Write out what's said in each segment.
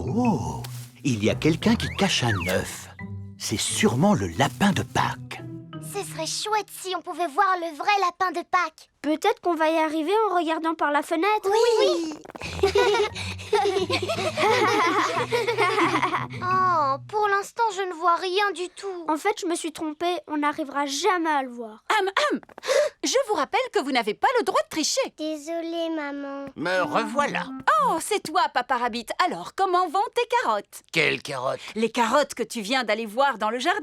Oh, oh! Il y a quelqu'un qui cache un œuf. C'est sûrement le lapin de Pâques. Ce serait chouette si on pouvait voir le vrai lapin de Pâques. Peut-être qu'on va y arriver en regardant par la fenêtre. Oui. Oh, pour l'instant, je ne vois rien du tout. En fait, je me suis trompée. On n'arrivera jamais à le voir. Je vous rappelle que vous n'avez pas le droit de tricher. Désolée, maman. Me revoilà. Oh, c'est toi, Papa Rabbit. Alors, comment vont tes carottes? Quelles carottes? Les carottes que tu viens d'aller voir dans le jardin?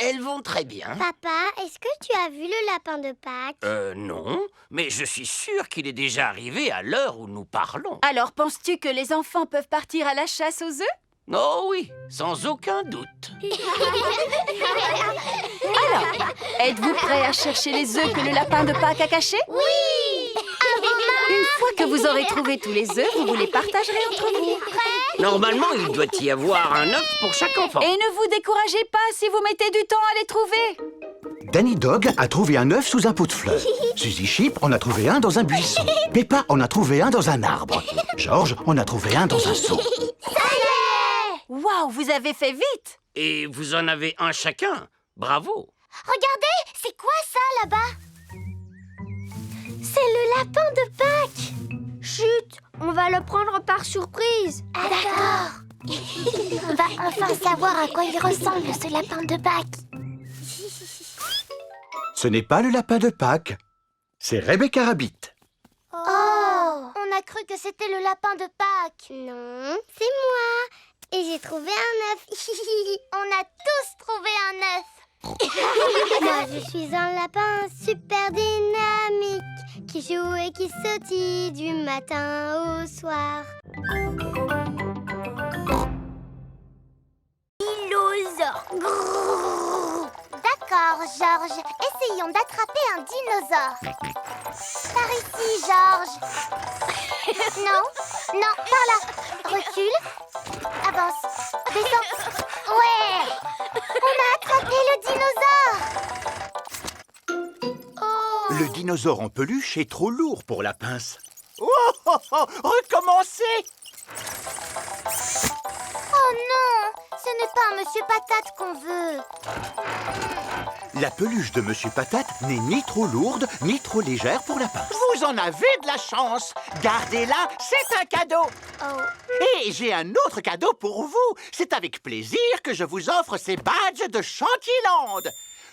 Elles vont très bien. Papa, est-ce que tu as vu le lapin de Pâques? Non, mais je suis sûr qu'il est déjà arrivé à l'heure où nous parlons. Alors, penses-tu que les enfants peuvent partir à la chasse aux œufs? Oh oui, sans aucun doute. Alors, êtes-vous prêts à chercher les œufs que le lapin de Pâques a cachés? Oui! Une fois que vous aurez trouvé tous les œufs, vous les partagerez entre vous. Normalement, il doit y avoir un œuf pour chaque enfant. Et ne vous découragez pas si vous mettez du temps à les trouver. Danny Dog a trouvé un œuf sous un pot de fleurs. Suzy Sheep en a trouvé un dans un buisson. Peppa en a trouvé un dans un arbre. George en a trouvé un dans un seau. Waouh, vous avez fait vite! Et vous en avez un chacun. Bravo. Regardez, c'est quoi ça là-bas? C'est le lapin de Pâques. Chut, on va le prendre par surprise. Ah d'accord. On va enfin savoir à quoi il ressemble ce lapin de Pâques. Ce n'est pas le lapin de Pâques. C'est Rebecca Rabbit. Oh, on a cru que c'était le lapin de Pâques. Non, c'est moi. Et j'ai trouvé un œuf. On a tous trouvé un œuf. Moi, je suis un lapin super dynamique qui joue et qui sautille du matin au soir. Dinosaure. D'accord, Georges. Essayons d'attraper un dinosaure. Par ici, Georges. Non, par là. Recule. Avance. Descends. Ouais. On a attrapé le dinosaure. Oh. Le dinosaure en peluche est trop lourd pour la pince. Oh, oh, oh, recommencez. Oh non, ce n'est pas Monsieur Patate qu'on veut. La peluche de Monsieur Patate n'est ni trop lourde, ni trop légère pour la pince. Vous en avez de la chance. Gardez-la, c'est un cadeau. Oh. Et j'ai un autre cadeau pour vous. C'est avec plaisir que je vous offre ces badges de Chantierland.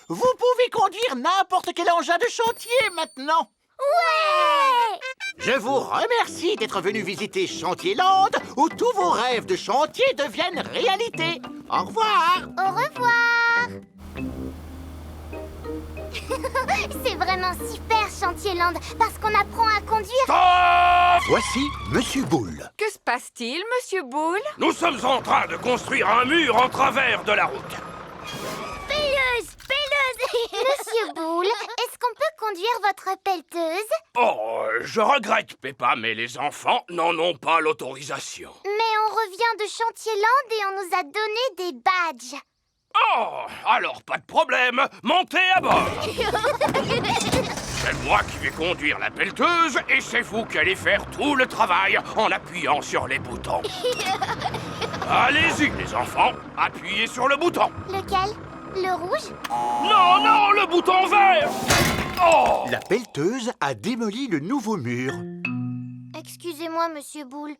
Vous pouvez conduire n'importe quel engin de chantier maintenant. Ouais. Je vous remercie d'être venu visiter Chantierland, où tous vos rêves de chantier deviennent réalité. Au revoir. Au revoir. C'est vraiment super, Chantierland, parce qu'on apprend à conduire. Voici Monsieur Boule. Que se passe-t-il, Monsieur Boule? Nous sommes en train de construire un mur en travers de la route. Pelleuse. Monsieur Boule, est-ce qu'on peut conduire votre pelleteuse? Oh, je regrette, Peppa, mais les enfants n'en ont pas l'autorisation. Mais on revient de Chantierland et on nous a donné des badges. Oh, alors pas de problème, montez à bord. C'est moi qui vais conduire la pelleteuse et c'est vous qui allez faire tout le travail en appuyant sur les boutons. Allez-y, les enfants, appuyez sur le bouton. Lequel? Le rouge? Non, le bouton vert. Oh! La pelleteuse a démoli le nouveau mur. Excusez-moi, Monsieur Boule.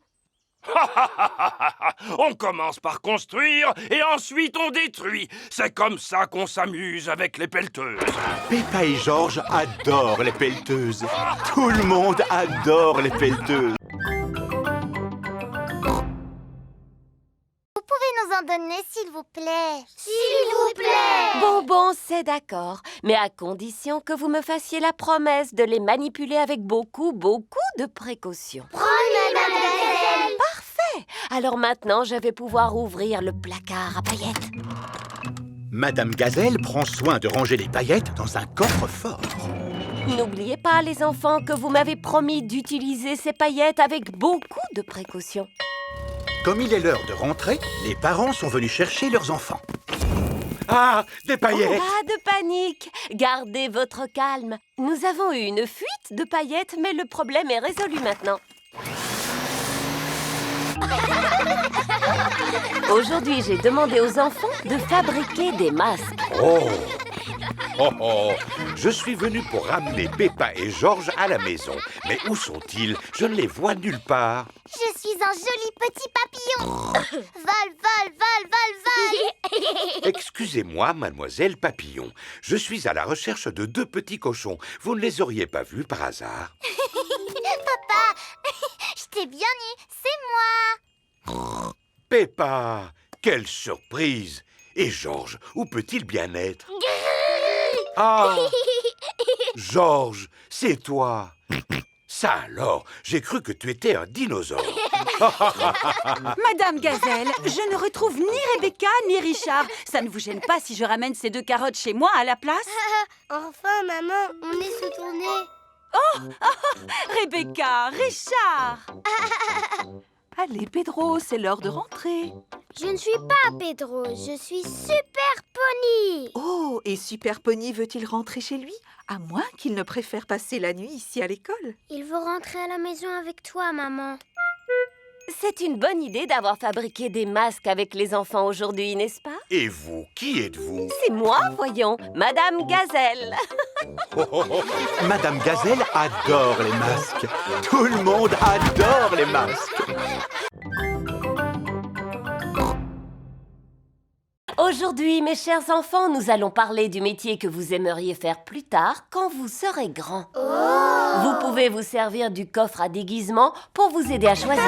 On commence par construire et ensuite on détruit. C'est comme ça qu'on s'amuse avec les pelleteuses. Peppa et George adorent les pelleteuses. Tout le monde adore les pelleteuses. Vous pouvez nous en donner, s'il vous plaît? S'il vous plaît! Bon, c'est d'accord. Mais à condition que vous me fassiez la promesse de les manipuler avec beaucoup de précautions. Promis, mademoiselle! Parfait! Alors maintenant, je vais pouvoir ouvrir le placard à paillettes. Madame Gazelle prend soin de ranger les paillettes dans un coffre-fort. N'oubliez pas, les enfants, que vous m'avez promis d'utiliser ces paillettes avec beaucoup de précautions. Comme il est l'heure de rentrer, les parents sont venus chercher leurs enfants. Ah, des paillettes. Pas de panique! Gardez votre calme. Nous avons eu une fuite de paillettes, mais le problème est résolu maintenant. Aujourd'hui, j'ai demandé aux enfants de fabriquer des masques. Oh! Oh oh! Je suis venu pour ramener Peppa et Georges à la maison. Mais où sont-ils? Je ne les vois nulle part. Je suis un joli petit papillon. Vol, vol, vol, vol, vol. Excusez-moi, mademoiselle Papillon. Je suis à la recherche de 2 petits cochons. Vous ne les auriez pas vus par hasard? Papa, je t'ai bien eu, c'est moi. Peppa! Quelle surprise! Et Georges, où peut-il bien être? Ah! Georges, c'est toi! Ça alors, j'ai cru que tu étais un dinosaure. Madame Gazelle, je ne retrouve ni Rebecca ni Richard. Ça ne vous gêne pas si je ramène ces 2 carottes chez moi à la place? Enfin, maman, on est sous ton nez. Rebecca, Richard! Allez, Pedro, c'est l'heure de rentrer. Je ne suis pas Pedro, je suis Super Pony. Oh, et Super Pony veut-il rentrer chez lui? À moins qu'il ne préfère passer la nuit ici à l'école. Il veut rentrer à la maison avec toi, maman. C'est une bonne idée d'avoir fabriqué des masques avec les enfants aujourd'hui, n'est-ce pas? Et vous, qui êtes-vous? C'est moi, voyons, Madame Gazelle. Madame Gazelle adore les masques. Tout le monde adore les masques. Aujourd'hui, mes chers enfants, nous allons parler du métier que vous aimeriez faire plus tard quand vous serez grands. Vous pouvez vous servir du coffre à déguisement pour vous aider à choisir.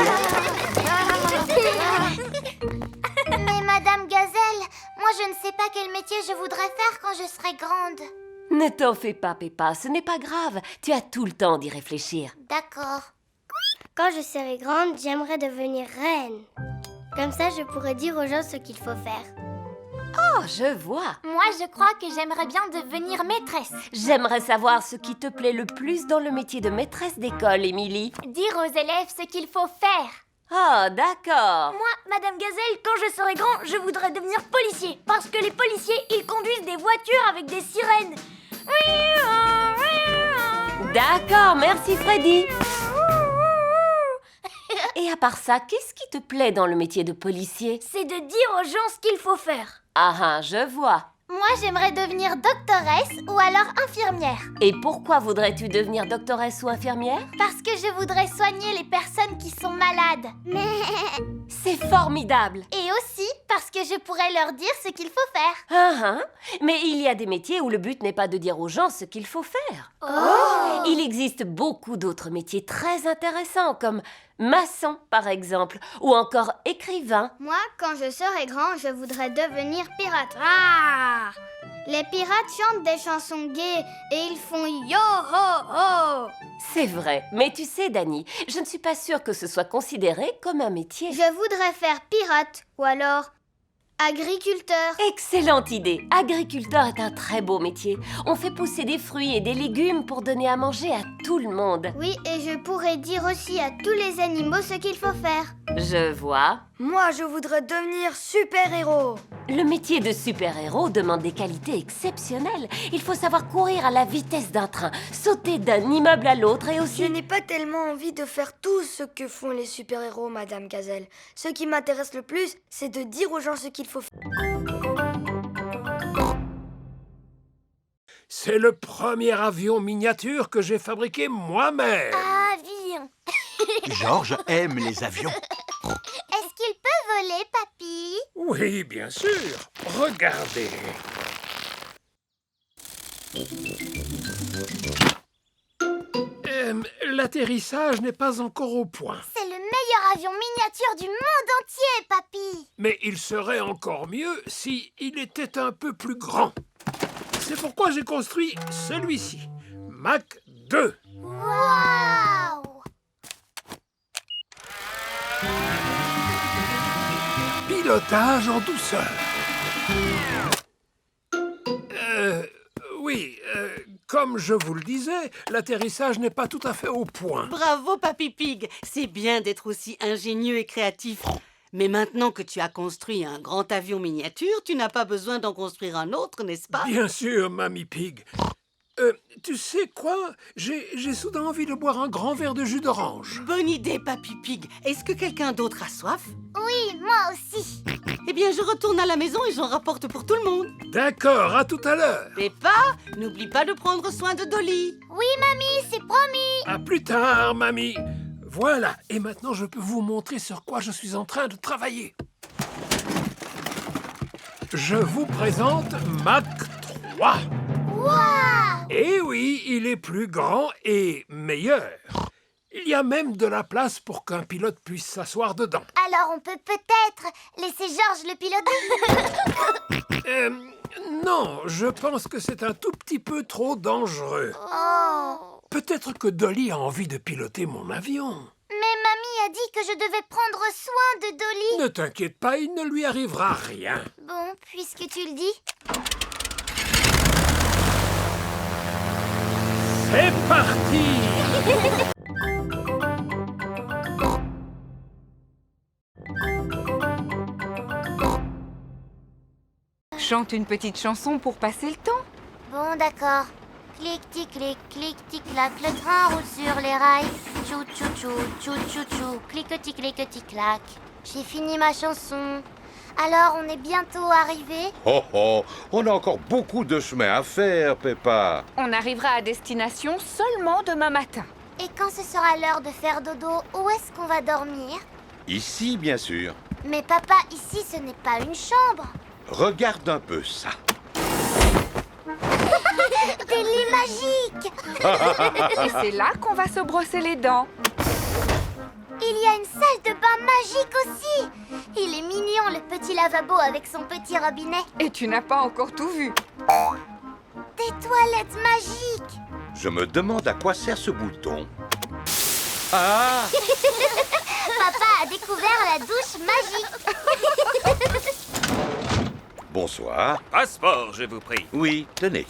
Mais Madame Gazelle, moi je ne sais pas quel métier je voudrais faire quand je serai grande. Ne t'en fais pas, Peppa, ce n'est pas grave. Tu as tout le temps d'y réfléchir. D'accord. Quand je serai grande, j'aimerais devenir reine. Comme ça, je pourrais dire aux gens ce qu'il faut faire. Oh, je vois. Moi je crois que j'aimerais bien devenir maîtresse. J'aimerais savoir ce qui te plaît le plus dans le métier de maîtresse d'école, Émilie. Dire aux élèves ce qu'il faut faire. Oh, d'accord. Moi, Madame Gazelle, quand je serai grand, je voudrais devenir policier. Parce que les policiers, ils conduisent des voitures avec des sirènes. D'accord, merci Freddy. Et à part ça, qu'est-ce qui te plaît dans le métier de policier? C'est de dire aux gens ce qu'il faut faire. Ah, je vois. Moi j'aimerais devenir doctoresse ou alors infirmière. Et pourquoi voudrais-tu devenir doctoresse ou infirmière? Parce que je voudrais soigner les personnes qui sont malades. C'est formidable. Et aussi parce que je pourrais leur dire ce qu'il faut faire. Mais il y a des métiers où le but n'est pas de dire aux gens ce qu'il faut faire. Il existe beaucoup d'autres métiers très intéressants comme maçon par exemple, ou encore écrivain. Moi, quand je serai grand, je voudrais devenir pirate. Ah! Les pirates chantent des chansons gaies et ils font yo-ho-ho. C'est vrai, mais tu sais Dani, je ne suis pas sûre que ce soit considéré comme un métier. Je voudrais faire pirate ou alors agriculteur. Excellente idée. Agriculteur est un très beau métier. On fait pousser des fruits et des légumes pour donner à manger à tout le monde. Oui, et je pourrais dire aussi à tous les animaux ce qu'il faut faire. Je vois. Moi, je voudrais devenir super-héros. Le métier de super-héros demande des qualités exceptionnelles. Il faut savoir courir à la vitesse d'un train, sauter d'un immeuble à l'autre et aussi... Je n'ai pas tellement envie de faire tout ce que font les super-héros, Madame Gazelle. Ce qui m'intéresse le plus, c'est de dire aux gens ce qu'il faut faire. C'est le premier avion miniature que j'ai fabriqué moi-même. Avion. Georges aime les avions. Est-ce qu'il peut voler, papy? Oui, bien sûr. Regardez. L'atterrissage n'est pas encore au point. C'est le meilleur avion miniature du monde entier, papy. Mais il serait encore mieux si il était un peu plus grand. C'est pourquoi j'ai construit celui-ci, Mach 2. Waouh! Pilotage en douceur. Oui, comme je vous le disais, l'atterrissage n'est pas tout à fait au point. Bravo, Papy Pig. C'est bien d'être aussi ingénieux et créatif. Mais maintenant que tu as construit un grand avion miniature, tu n'as pas besoin d'en construire un autre, n'est-ce pas? Bien sûr, Mamie Pig. Tu sais quoi? J'ai soudain envie de boire un grand verre de jus d'orange. Bonne idée, Papy Pig. Est-ce que quelqu'un d'autre a soif? Oui, moi aussi. Eh bien, je retourne à la maison et j'en rapporte pour tout le monde. D'accord, à tout à l'heure. Peppa, n'oublie pas de prendre soin de Dolly. Oui, mamie, c'est promis. À plus tard, mamie. Voilà, et maintenant je peux vous montrer sur quoi je suis en train de travailler. Je vous présente Mac 3. Waouh! Eh oui, il est plus grand et meilleur. Il y a même de la place pour qu'un pilote puisse s'asseoir dedans. Alors on peut peut-être laisser Georges le piloter. Non, je pense que c'est un tout petit peu trop dangereux. Oh. Peut-être que Dolly a envie de piloter mon avion. Mais mamie a dit que je devais prendre soin de Dolly. Ne t'inquiète pas, il ne lui arrivera rien. Bon, puisque tu le dis. C'est parti! Chante une petite chanson pour passer le temps. Bon, d'accord. Clic-tic-clic, clic-tic-clac, le train roule sur les rails. Tchou-tchou-tchou, tchou-tchou-tchou, clic-tic-clic-tic-clac. J'ai fini ma chanson. Alors, on est bientôt arrivé? Oh oh, on a encore beaucoup de chemin à faire, Peppa. On arrivera à destination seulement demain matin. Et quand ce sera l'heure de faire dodo, où est-ce qu'on va dormir? Ici, bien sûr. Mais papa, ici, ce n'est pas une chambre. Regarde un peu ça. Des lits magiques. Et c'est là qu'on va se brosser les dents. Il y a une salle de bain magique aussi. Il est mignon, le petit lavabo avec son petit robinet. Et tu n'as pas encore tout vu. Des toilettes magiques. Je me demande à quoi sert ce bouton. Ah! Papa a découvert la douche magique. Bonsoir. Passeport, je vous prie. Oui, tenez.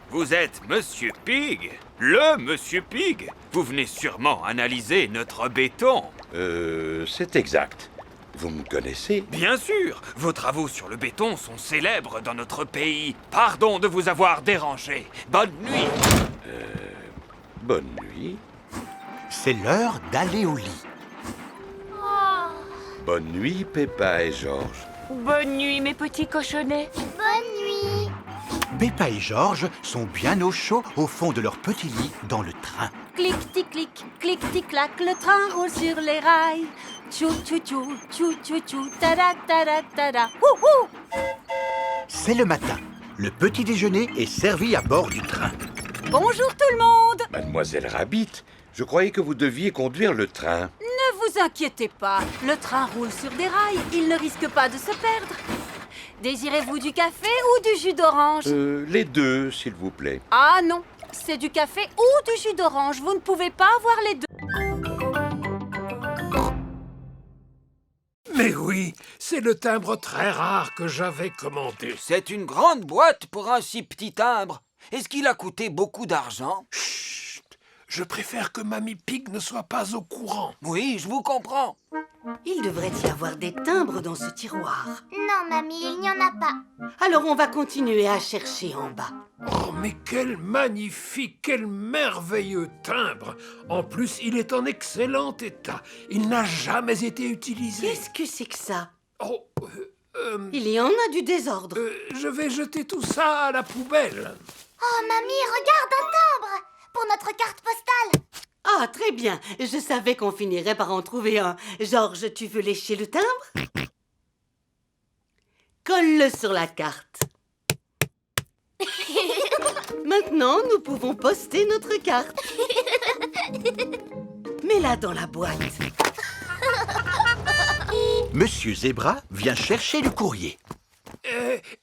Vous êtes Monsieur Pig? Le Monsieur Pig? Vous venez sûrement analyser notre béton. C'est exact. Vous me connaissez? Bien sûr, vos travaux sur le béton sont célèbres dans notre pays. Pardon de vous avoir dérangé. Bonne nuit. Bonne nuit. C'est l'heure d'aller au lit. Bonne nuit, Peppa et Georges. Bonne nuit, mes petits cochonnets. Bonne nuit. Peppa et Georges sont bien au chaud au fond de leur petit lit dans le train. Clic-tic-clic, clic-tic-clac, le train roule sur les rails. Tchou-tchou-tchou, tchou-tchou-tchou, tada-tada-tada. Wouhou! C'est le matin. Le petit déjeuner est servi à bord du train. Bonjour tout le monde! Mademoiselle Rabbit, je croyais que vous deviez conduire le train. Ne vous inquiétez pas, le train roule sur des rails, il ne risque pas de se perdre. Désirez-vous du café ou du jus d'orange? Les deux, s'il vous plaît. Ah non, c'est du café ou du jus d'orange, vous ne pouvez pas avoir les deux. Mais oui, c'est le timbre très rare que j'avais commandé. C'est une grande boîte pour un si petit timbre. Est-ce qu'il a coûté beaucoup d'argent? Chut! Je préfère que Mamie Pig ne soit pas au courant. Oui, je vous comprends. Il devrait y avoir des timbres dans ce tiroir. Non, mamie, il n'y en a pas. Alors on va continuer à chercher en bas. Oh, mais quel magnifique, quel merveilleux timbre! En plus, il est en excellent état. Il n'a jamais été utilisé. Qu'est-ce que c'est que ça? Oh, Il y en a du désordre. Je vais jeter tout ça à la poubelle. Oh, mamie, regarde un timbre pour notre carte postale. Ah, très bien. Je savais qu'on finirait par en trouver un. Georges, tu veux lécher le timbre? Colle-le sur la carte. Maintenant, nous pouvons poster notre carte. Mets-la dans la boîte. Monsieur Zebra vient chercher le courrier.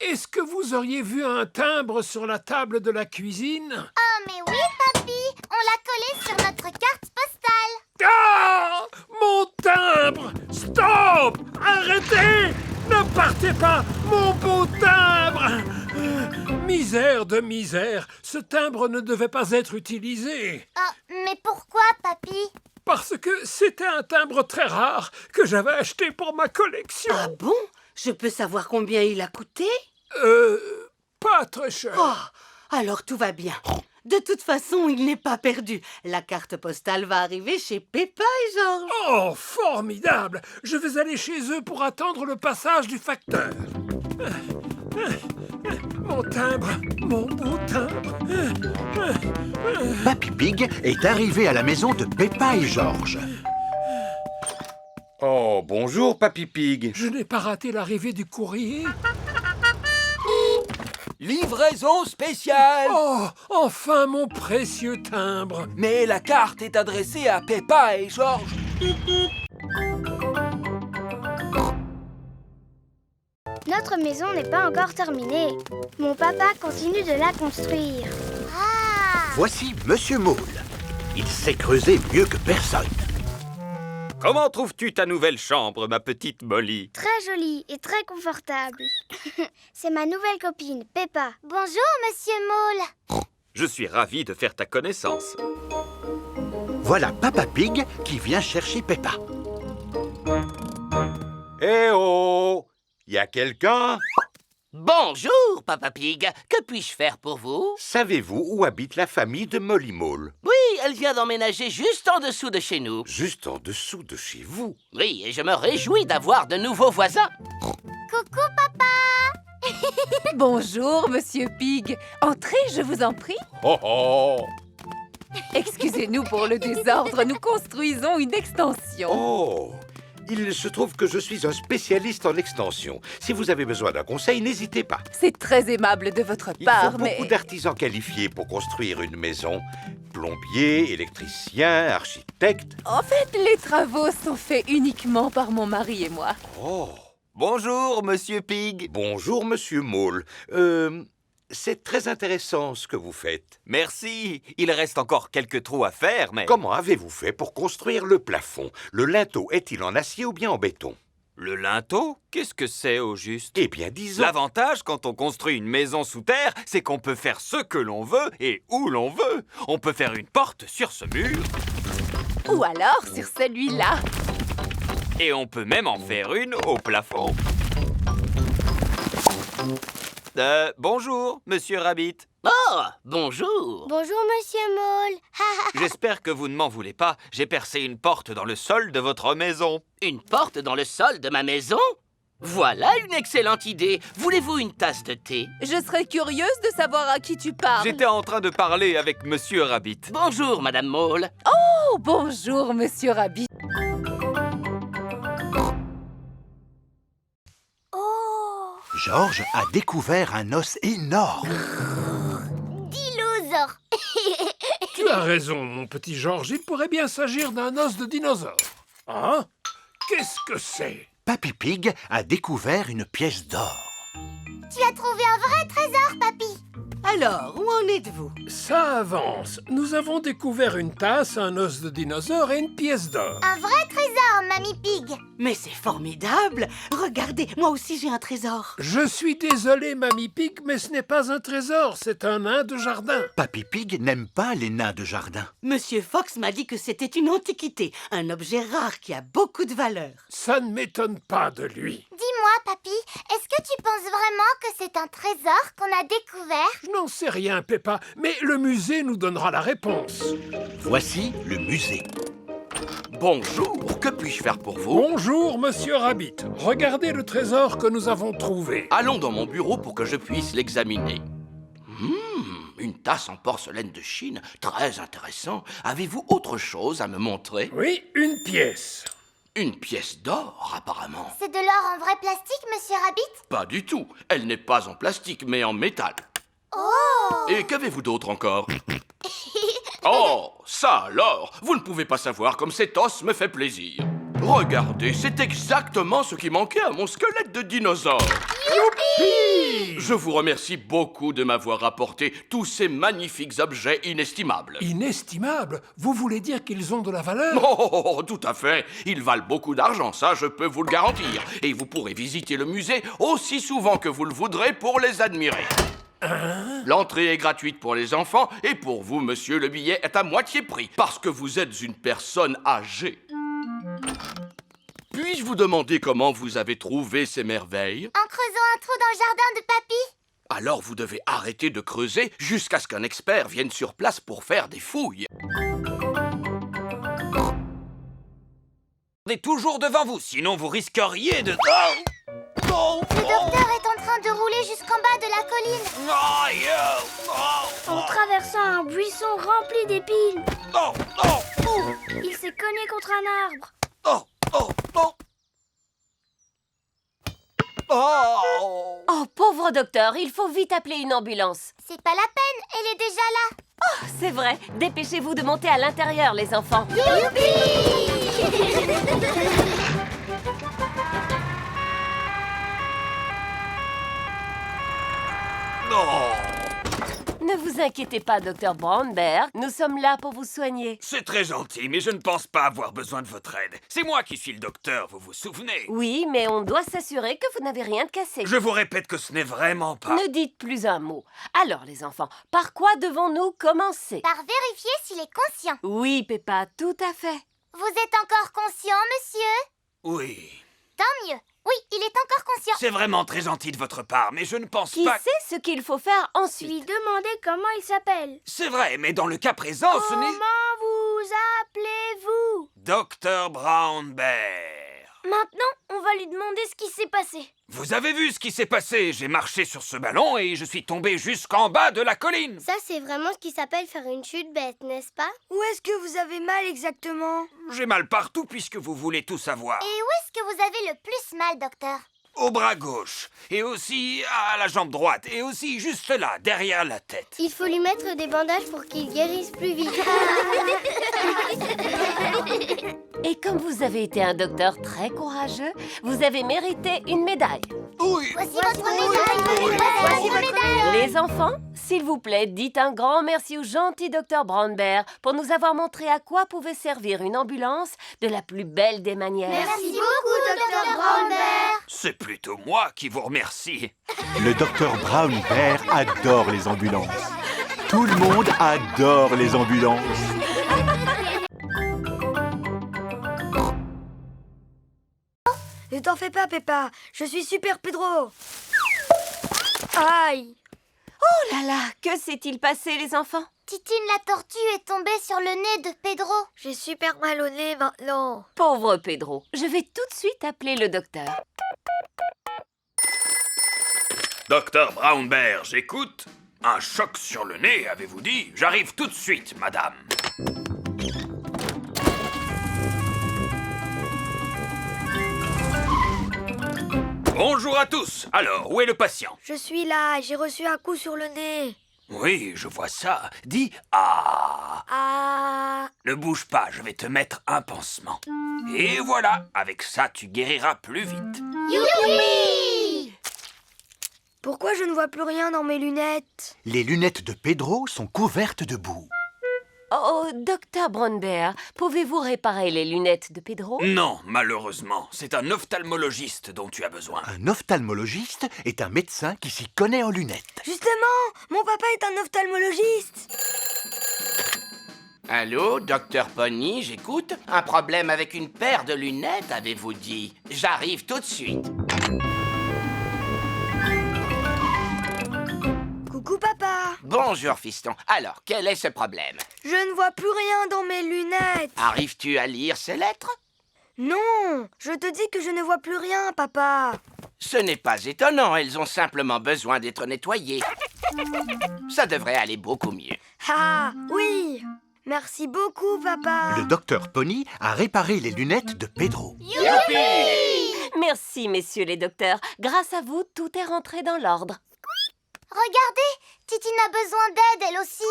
Est-ce que vous auriez vu un timbre sur la table de la cuisine? Oh, mais oui, papy. On l'a collé sur notre carte postale. Ah! Mon timbre! Stop! Arrêtez! Ne partez pas! Mon beau timbre! Misère de misère! Ce timbre ne devait pas être utilisé. Oh, mais pourquoi, papy? Parce que c'était un timbre très rare que j'avais acheté pour ma collection. Ah bon? Je peux savoir combien il a coûté? Pas très cher. Oh, alors tout va bien. De toute façon, il n'est pas perdu. La carte postale va arriver chez Peppa et Georges. Oh, formidable! Je vais aller chez eux pour attendre le passage du facteur. Mon timbre, mon beau timbre. Papy Pig est arrivé à la maison de Peppa et Georges. Oh, bonjour, Papy Pig. Je n'ai pas raté l'arrivée du courrier. Livraison spéciale. Oh, enfin mon précieux timbre. Mais la carte est adressée à Peppa et Georges. Notre maison n'est pas encore terminée. Mon papa continue de la construire. Voici Monsieur Mole. Il sait creuser mieux que personne. Comment trouves-tu ta nouvelle chambre, ma petite Molly? Très jolie et très confortable. C'est ma nouvelle copine, Peppa. Bonjour, Monsieur Mole. Je suis ravi de faire ta connaissance. Voilà Papa Pig qui vient chercher Peppa. Eh oh! Y a quelqu'un? Bonjour, Papa Pig. Que puis-je faire pour vous? Savez-vous où habite la famille de Molly Mole? Oui, elle vient d'emménager juste en dessous de chez nous. Juste en dessous de chez vous? Oui, et je me réjouis d'avoir de nouveaux voisins. Coucou, papa. Bonjour, Monsieur Pig. Entrez, je vous en prie. Oh oh! Excusez-nous pour le désordre, nous construisons une extension. Oh! Il se trouve que je suis un spécialiste en extension. Si vous avez besoin d'un conseil, n'hésitez pas. C'est très aimable de votre Il part, faut mais... beaucoup d'artisans qualifiés pour construire une maison. Plombiers, électriciens, architectes. En fait, les travaux sont faits uniquement par mon mari et moi. Oh! Bonjour, Monsieur Pig. Bonjour, Monsieur Mole. C'est très intéressant ce que vous faites. Merci. Il reste encore quelques trous à faire, mais... Comment avez-vous fait pour construire le plafond? Le linteau est-il en acier ou bien en béton? Le linteau? Qu'est-ce que c'est au juste? Eh bien, disons... L'avantage quand on construit une maison sous terre, c'est qu'on peut faire ce que l'on veut et où l'on veut. On peut faire une porte sur ce mur. Ou alors sur celui-là. Et on peut même en faire une au plafond. Bonjour, Monsieur Rabbit. Oh, bonjour. Bonjour, Monsieur Mole. J'espère que vous ne m'en voulez pas. J'ai percé une porte dans le sol de votre maison. Une porte dans le sol de ma maison? Voilà une excellente idée. Voulez-vous une tasse de thé? Je serais curieuse de savoir à qui tu parles. J'étais en train de parler avec Monsieur Rabbit. Bonjour, Madame Mole. Oh, bonjour, Monsieur Rabbit. Georges a découvert un os énorme. Dinosaure. Tu as raison, mon petit Georges. Il pourrait bien s'agir d'un os de dinosaure. Hein? Qu'est-ce que c'est? Papy Pig a découvert une pièce d'or. Tu as trouvé un vrai trésor, papy. Alors, où en êtes-vous? Ça avance. Nous avons découvert une tasse, un os de dinosaure et une pièce d'or. Un vrai trésor, Mamie Pig. Mais c'est formidable! Regardez, moi aussi j'ai un trésor. Je suis désolé, Mamie Pig, mais ce n'est pas un trésor, c'est un nain de jardin. Papy Pig n'aime pas les nains de jardin. Monsieur Fox m'a dit que c'était une antiquité, un objet rare qui a beaucoup de valeur. Ça ne m'étonne pas de lui. Dis-moi, papy, est-ce que tu penses vraiment que c'est un trésor qu'on a découvert? Je n'en sais rien, Peppa, mais le musée nous donnera la réponse. Voici le musée. Bonjour, que puis-je faire pour vous? Bonjour, Monsieur Rabbit. Regardez le trésor que nous avons trouvé. Allons dans mon bureau pour que je puisse l'examiner. Une tasse en porcelaine de Chine, très intéressant. Avez-vous autre chose à me montrer? Oui, une pièce. Une pièce d'or, apparemment. C'est de l'or en vrai plastique, Monsieur Rabbit? Pas du tout. Elle n'est pas en plastique, mais en métal. Oh! Et qu'avez-vous d'autre encore? Oh, ça alors! Vous ne pouvez pas savoir comme cet os me fait plaisir. Regardez, c'est exactement ce qui manquait à mon squelette de dinosaure. Youpi! Je vous remercie beaucoup de m'avoir apporté tous ces magnifiques objets inestimables. Inestimables? Vous voulez dire qu'ils ont de la valeur? Oh, tout à fait. Ils valent beaucoup d'argent, ça je peux vous le garantir. Et vous pourrez visiter le musée aussi souvent que vous le voudrez pour les admirer. Hein? L'entrée est gratuite pour les enfants et pour vous, monsieur, le billet est à moitié prix parce que vous êtes une personne âgée. Puis-je vous demander comment vous avez trouvé ces merveilles? En creusant un trou dans le jardin de papy. Alors vous devez arrêter de creuser jusqu'à ce qu'un expert vienne sur place pour faire des fouilles. Regardez toujours devant vous, sinon vous risqueriez de... Le docteur est en train de rouler jusqu'en bas de la colline. En traversant un buisson rempli d'épines. Il s'est cogné contre un arbre. Oh, pauvre docteur, il faut vite appeler une ambulance. C'est pas la peine, elle est déjà là. Oh, c'est vrai. Dépêchez-vous de monter à l'intérieur, les enfants. Ne vous inquiétez pas, docteur Brownberg. Nous sommes là pour vous soigner. C'est très gentil, mais je ne pense pas avoir besoin de votre aide. C'est moi qui suis le docteur, vous vous souvenez? Oui, mais on doit s'assurer que vous n'avez rien de cassé. Je vous répète que ce n'est vraiment pas... Ne dites plus un mot. Alors, les enfants, par quoi devons-nous commencer? Par vérifier s'il est conscient. Oui, Peppa, tout à fait. Vous êtes encore conscient, monsieur? Oui, Tant mieux. Oui, il est encore conscient. c'est vraiment très gentil de votre part, mais je ne pense Qui pas... sait ce qu'il faut faire ensuite? Lui demander comment il s'appelle. C'est vrai, mais dans le cas présent, ce n'est... Comment vous appelez-vous? Docteur Brown Bear. Maintenant, on va lui demander ce qui s'est passé. Vous avez vu ce qui s'est passé? J'ai marché sur ce ballon et je suis tombé jusqu'en bas de la colline. Ça, c'est vraiment ce qui s'appelle faire une chute bête, n'est-ce pas? Où est-ce que vous avez mal exactement? J'ai mal partout puisque vous voulez tout savoir. Et où est-ce que vous avez le plus mal, docteur? Au bras gauche, et aussi à la jambe droite, et aussi juste là, derrière la tête. Il faut lui mettre des bandages pour qu'il guérisse plus vite. Et comme vous avez été un docteur très courageux, vous avez mérité une médaille. Oui. Voici votre médaille. Voici votre médaille. Les enfants, s'il vous plaît, dites un grand merci au gentil docteur Brownberg pour nous avoir montré à quoi pouvait servir une ambulance de la plus belle des manières. Merci beaucoup, docteur Brownberg. C'est plutôt moi qui vous remercie. Le docteur Brown Bear adore les ambulances. Tout le monde adore les ambulances. Ne t'en fais pas, Peppa. Je suis Super Pedro. Aïe. Oh là là, que s'est-il passé, les enfants? Titine la tortue est tombée sur le nez de Pedro. J'ai super mal au nez maintenant. Pauvre Pedro, je vais tout de suite appeler le docteur. Docteur Brown Bear, j'écoute. Un choc sur le nez, avez-vous dit? J'arrive tout de suite, madame. Bonjour à tous. Alors, où est le patient? Je suis là, j'ai reçu un coup sur le nez. Oui, je vois ça. Dis « Ah ». Ah. Ne bouge pas, je vais te mettre un pansement. Et voilà, avec ça, tu guériras plus vite. Youpi! Pourquoi je ne vois plus rien dans mes lunettes? Les lunettes de Pedro sont couvertes de boue. Oh, docteur Brownberg, pouvez-vous réparer les lunettes de Pedro? Non, malheureusement, c'est un ophtalmologiste dont tu as besoin. Un ophtalmologiste est un médecin qui s'y connaît en lunettes. Justement, mon papa est un ophtalmologiste. Allô, docteur Pony, j'écoute. Un problème avec une paire de lunettes, avez-vous dit? J'arrive tout de suite. Coucou, papa. Bonjour, fiston. Alors, quel est ce problème? Je ne vois plus rien dans mes lunettes. Arrives-tu à lire ces lettres? Non, je te dis que je ne vois plus rien, papa. Ce n'est pas étonnant, elles ont simplement besoin d'être nettoyées. Ça devrait aller beaucoup mieux. Ah, oui. Merci beaucoup, papa. Le docteur Pony a réparé les lunettes de Pedro. Merci, messieurs les docteurs. Grâce à vous, tout est rentré dans l'ordre. Regardez, Titine a besoin d'aide, elle aussi.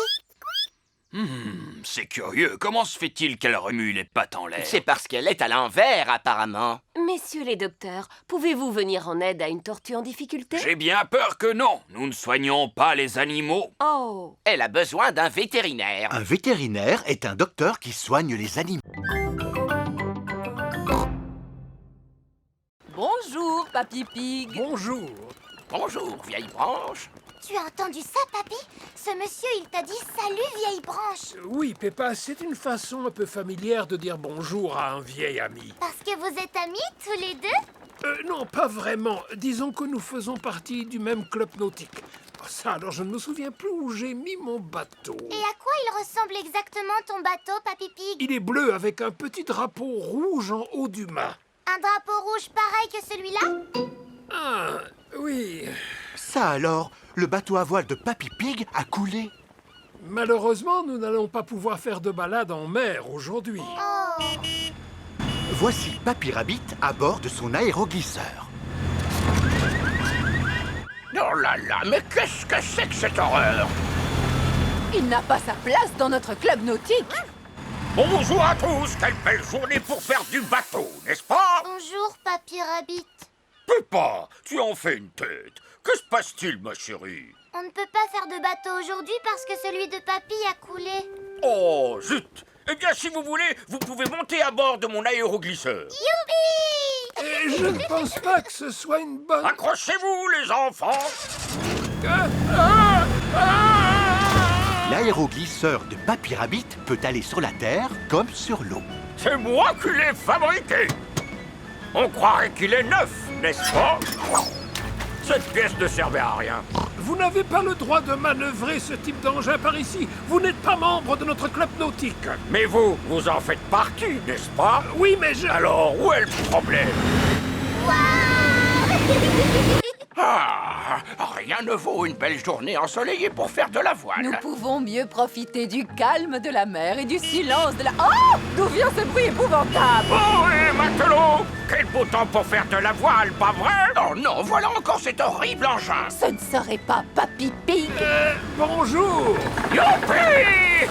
C'est curieux. Comment se fait-il qu'elle remue les pattes en l'air? C'est parce qu'elle est à l'envers, apparemment. Messieurs les docteurs, pouvez-vous venir en aide à une tortue en difficulté? J'ai bien peur que non. Nous ne soignons pas les animaux. Oh! Elle a besoin d'un vétérinaire. Un vétérinaire est un docteur qui soigne les animaux. Bonjour, Papy Pig. Bonjour. Bonjour, vieille branche. Tu as entendu ça, papy? Ce monsieur, il t'a dit salut, vieille branche. Oui, Peppa, c'est une façon un peu familière de dire bonjour à un vieil ami. Parce que vous êtes amis tous les deux? Non, pas vraiment. Disons que nous faisons partie du même club nautique. Ça, alors je ne me souviens plus où j'ai mis mon bateau. Et à quoi il ressemble exactement ton bateau, Papy Pig? Il est bleu avec un petit drapeau rouge en haut du mât. Un drapeau rouge pareil que celui-là? Ah, oui. Ça alors, le bateau à voile de Papy Pig a coulé. Malheureusement, nous n'allons pas pouvoir faire de balade en mer aujourd'hui. Oh. Voici Papy Rabbit à bord de son aéroglisseur. Oh là là, mais qu'est-ce que c'est que cette horreur? Il n'a pas sa place dans notre club nautique. Bonjour à tous, quelle belle journée pour faire du bateau, n'est-ce pas? Bonjour, Papy Rabbit. Peppa, tu en fais une tête. Que se passe-t-il, ma chérie? On ne peut pas faire de bateau aujourd'hui parce que celui de Papy a coulé. Oh, zut! Eh bien, si vous voulez, vous pouvez monter à bord de mon aéroglisseur. Youpi! Et je ne pense pas que ce soit une bonne... Accrochez-vous, les enfants! L'aéroglisseur de Papy Rabbit peut aller sur la terre comme sur l'eau. C'est moi qui l'ai fabriqué! On croirait qu'il est neuf, n'est-ce pas? Cette pièce ne servait à rien. Vous n'avez pas le droit de manœuvrer ce type d'engin par ici. Vous n'êtes pas membre de notre club nautique. Mais vous en faites partie, n'est-ce pas? Oui, mais je... Alors, où est le problème? Ah, rien ne vaut une belle journée ensoleillée pour faire de la voile. Nous pouvons mieux profiter du calme de la mer et du silence de la... Oh! D'où vient ce bruit épouvantable? Oh, et matelot! Quel beau temps pour faire de la voile, pas vrai? Oh non, voilà encore cet horrible engin. Ce ne serait pas Papy Pig. Bonjour! Youpi!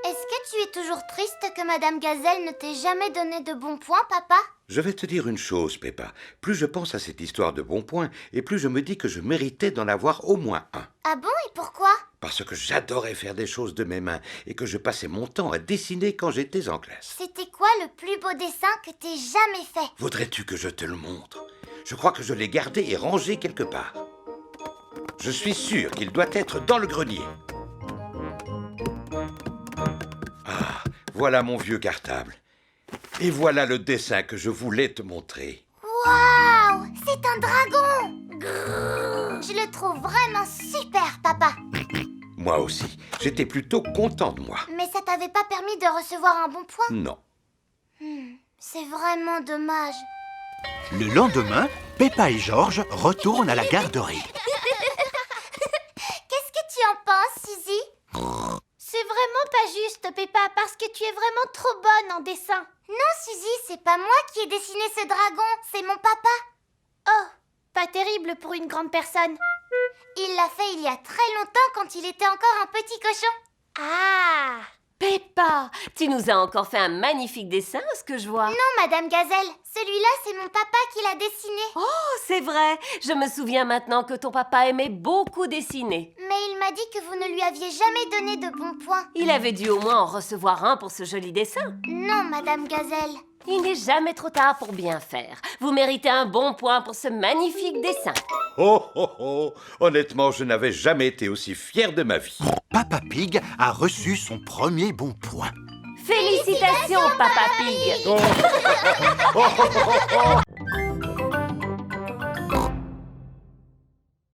Est-ce que tu es toujours triste que Madame Gazelle ne t'ait jamais donné de bons points, papa? Je vais te dire une chose, Peppa. Plus je pense à cette histoire de bons points, et plus je me dis que je méritais d'en avoir au moins un. Ah bon, et pourquoi? Parce que j'adorais faire des choses de mes mains, et que je passais mon temps à dessiner quand j'étais en classe. C'était quoi le plus beau dessin que t'aies jamais fait? Voudrais-tu que je te le montre? Je crois que je l'ai gardé et rangé quelque part. Je suis sûr qu'il doit être dans le grenier. Ah, voilà mon vieux cartable. Et voilà le dessin que je voulais te montrer. Waouh! C'est un dragon! Grrr. Je le trouve vraiment super, papa. Moi aussi, j'étais plutôt content de moi. Mais ça t'avait pas permis de recevoir un bon point? Non. C'est vraiment dommage. Le lendemain, Peppa et George retournent à la garderie. Qu'est-ce que tu en penses, Suzy? C'est vraiment pas juste, Peppa, parce que tu es vraiment trop bonne en dessin. Non, Suzy, c'est pas moi qui ai dessiné ce dragon, c'est mon papa. Oh, pas terrible pour une grande personne. Il l'a fait il y a très longtemps quand il était encore un petit cochon. Ah! Peppa, tu nous as encore fait un magnifique dessin, ce que je vois. Non, Madame Gazelle, celui-là, c'est mon papa qui l'a dessiné. Oh, c'est vrai. Je me souviens maintenant que ton papa aimait beaucoup dessiner. Mais il m'a dit que vous ne lui aviez jamais donné de bons points. Il avait dû au moins en recevoir un pour ce joli dessin. Non, Madame Gazelle. Il n'est jamais trop tard pour bien faire. Vous méritez un bon point pour ce magnifique dessin. Oh, oh, oh! Honnêtement, je n'avais jamais été aussi fier de ma vie. Papa Pig a reçu son premier bon point. Félicitations, Papa Pig! Oh, oh, oh, oh.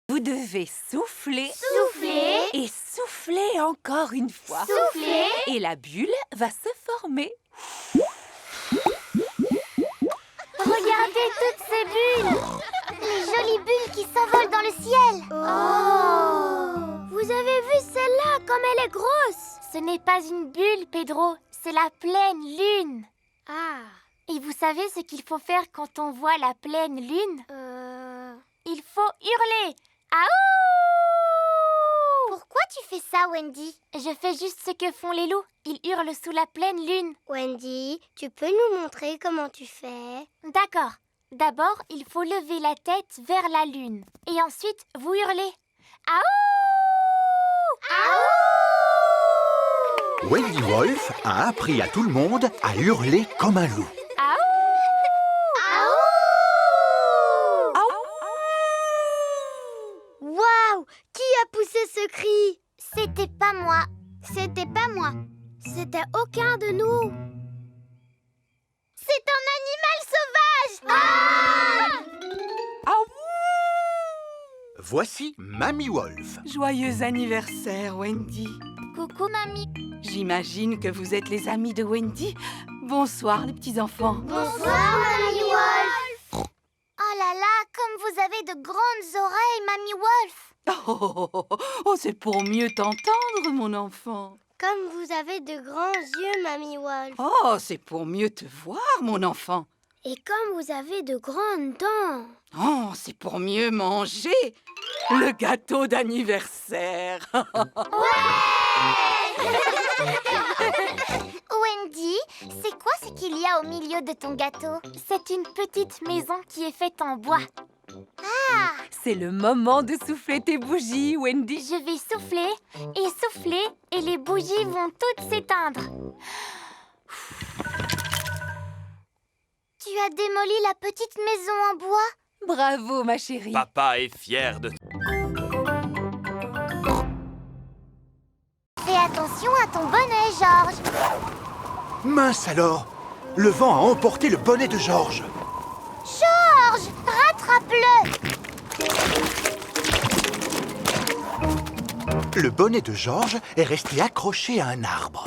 Vous devez souffler. Souffler. Et souffler encore une fois. Souffler. Et la bulle va se former. Regardez toutes ces bulles. Les jolies bulles qui s'envolent dans le ciel. Oh! Vous avez vu celle-là, comme elle est grosse? Ce n'est pas une bulle, Pedro. C'est la pleine lune. Ah! Et vous savez ce qu'il faut faire quand on voit la pleine lune? Il faut hurler. Aouh! Pourquoi tu fais ça, Wendy? Je fais juste ce que font les loups. Ils hurlent sous la pleine lune. Wendy, tu peux nous montrer comment tu fais? D'accord. D'abord, il faut lever la tête vers la lune. Et ensuite, vous hurlez. Aouh! Aouh! Wendy Wolf a appris à tout le monde à hurler comme un loup. Waouh! Qui a poussé ce cri? C'était pas moi. C'était pas moi. C'était aucun de nous. C'est un animal sauvage! Voici Mamie Wolf. Joyeux anniversaire, Wendy. Coucou, mamie. J'imagine que vous êtes les amis de Wendy. Bonsoir, les petits-enfants. Bonsoir, Mamie Wolf. Oh là là, comme vous avez de grandes oreilles, Mamie Wolf. C'est pour mieux t'entendre, mon enfant. Comme vous avez de grands yeux, Mamie Wolf. Oh, c'est pour mieux te voir, mon enfant. Et comme vous avez de grandes dents. Oh, c'est pour mieux manger le gâteau d'anniversaire. Wendy, c'est quoi ce qu'il y a au milieu de ton gâteau? C'est une petite maison qui est faite en bois. Ah! C'est le moment de souffler tes bougies, Wendy. Je vais souffler, et les bougies vont toutes s'éteindre. Tu as démoli la petite maison en bois? Bravo, ma chérie. Papa est fier de... Fais attention à ton bonnet, Georges. Mince alors! Le vent a emporté le bonnet de Georges. Georges, rattrape-le! Le bonnet de Georges est resté accroché à un arbre.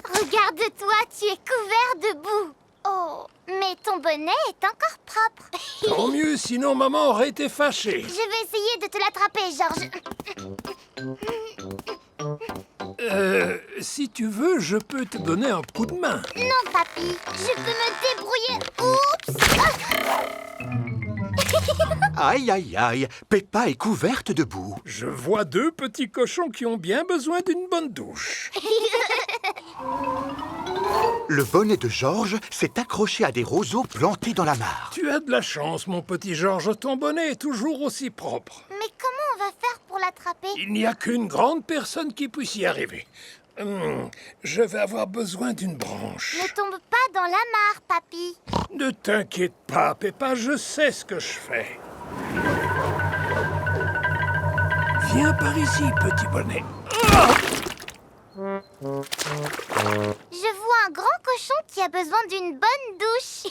Regarde-toi, tu es couvert de boue. Oh, mais ton bonnet est encore propre. Tant mieux, sinon maman aurait été fâchée. Je vais essayer de te l'attraper, Georges. Si tu veux, je peux te donner un coup de main. Non, papy, je peux me débrouiller. Oups! Aïe, aïe, aïe, Peppa est couverte de boue. Je vois deux petits cochons qui ont bien besoin d'une bonne douche. Le bonnet de Georges s'est accroché à des roseaux plantés dans la mare. Tu as de la chance, mon petit Georges, ton bonnet est toujours aussi propre. Mais comment on va faire pour l'attraper? Il n'y a qu'une grande personne qui puisse y arriver. Je vais avoir besoin d'une branche. Ne tombe pas dans la mare, papy. Ne t'inquiète pas, Peppa, je sais ce que je fais. Viens par ici, petit bonnet. Je vois un grand cochon qui a besoin d'une bonne douche.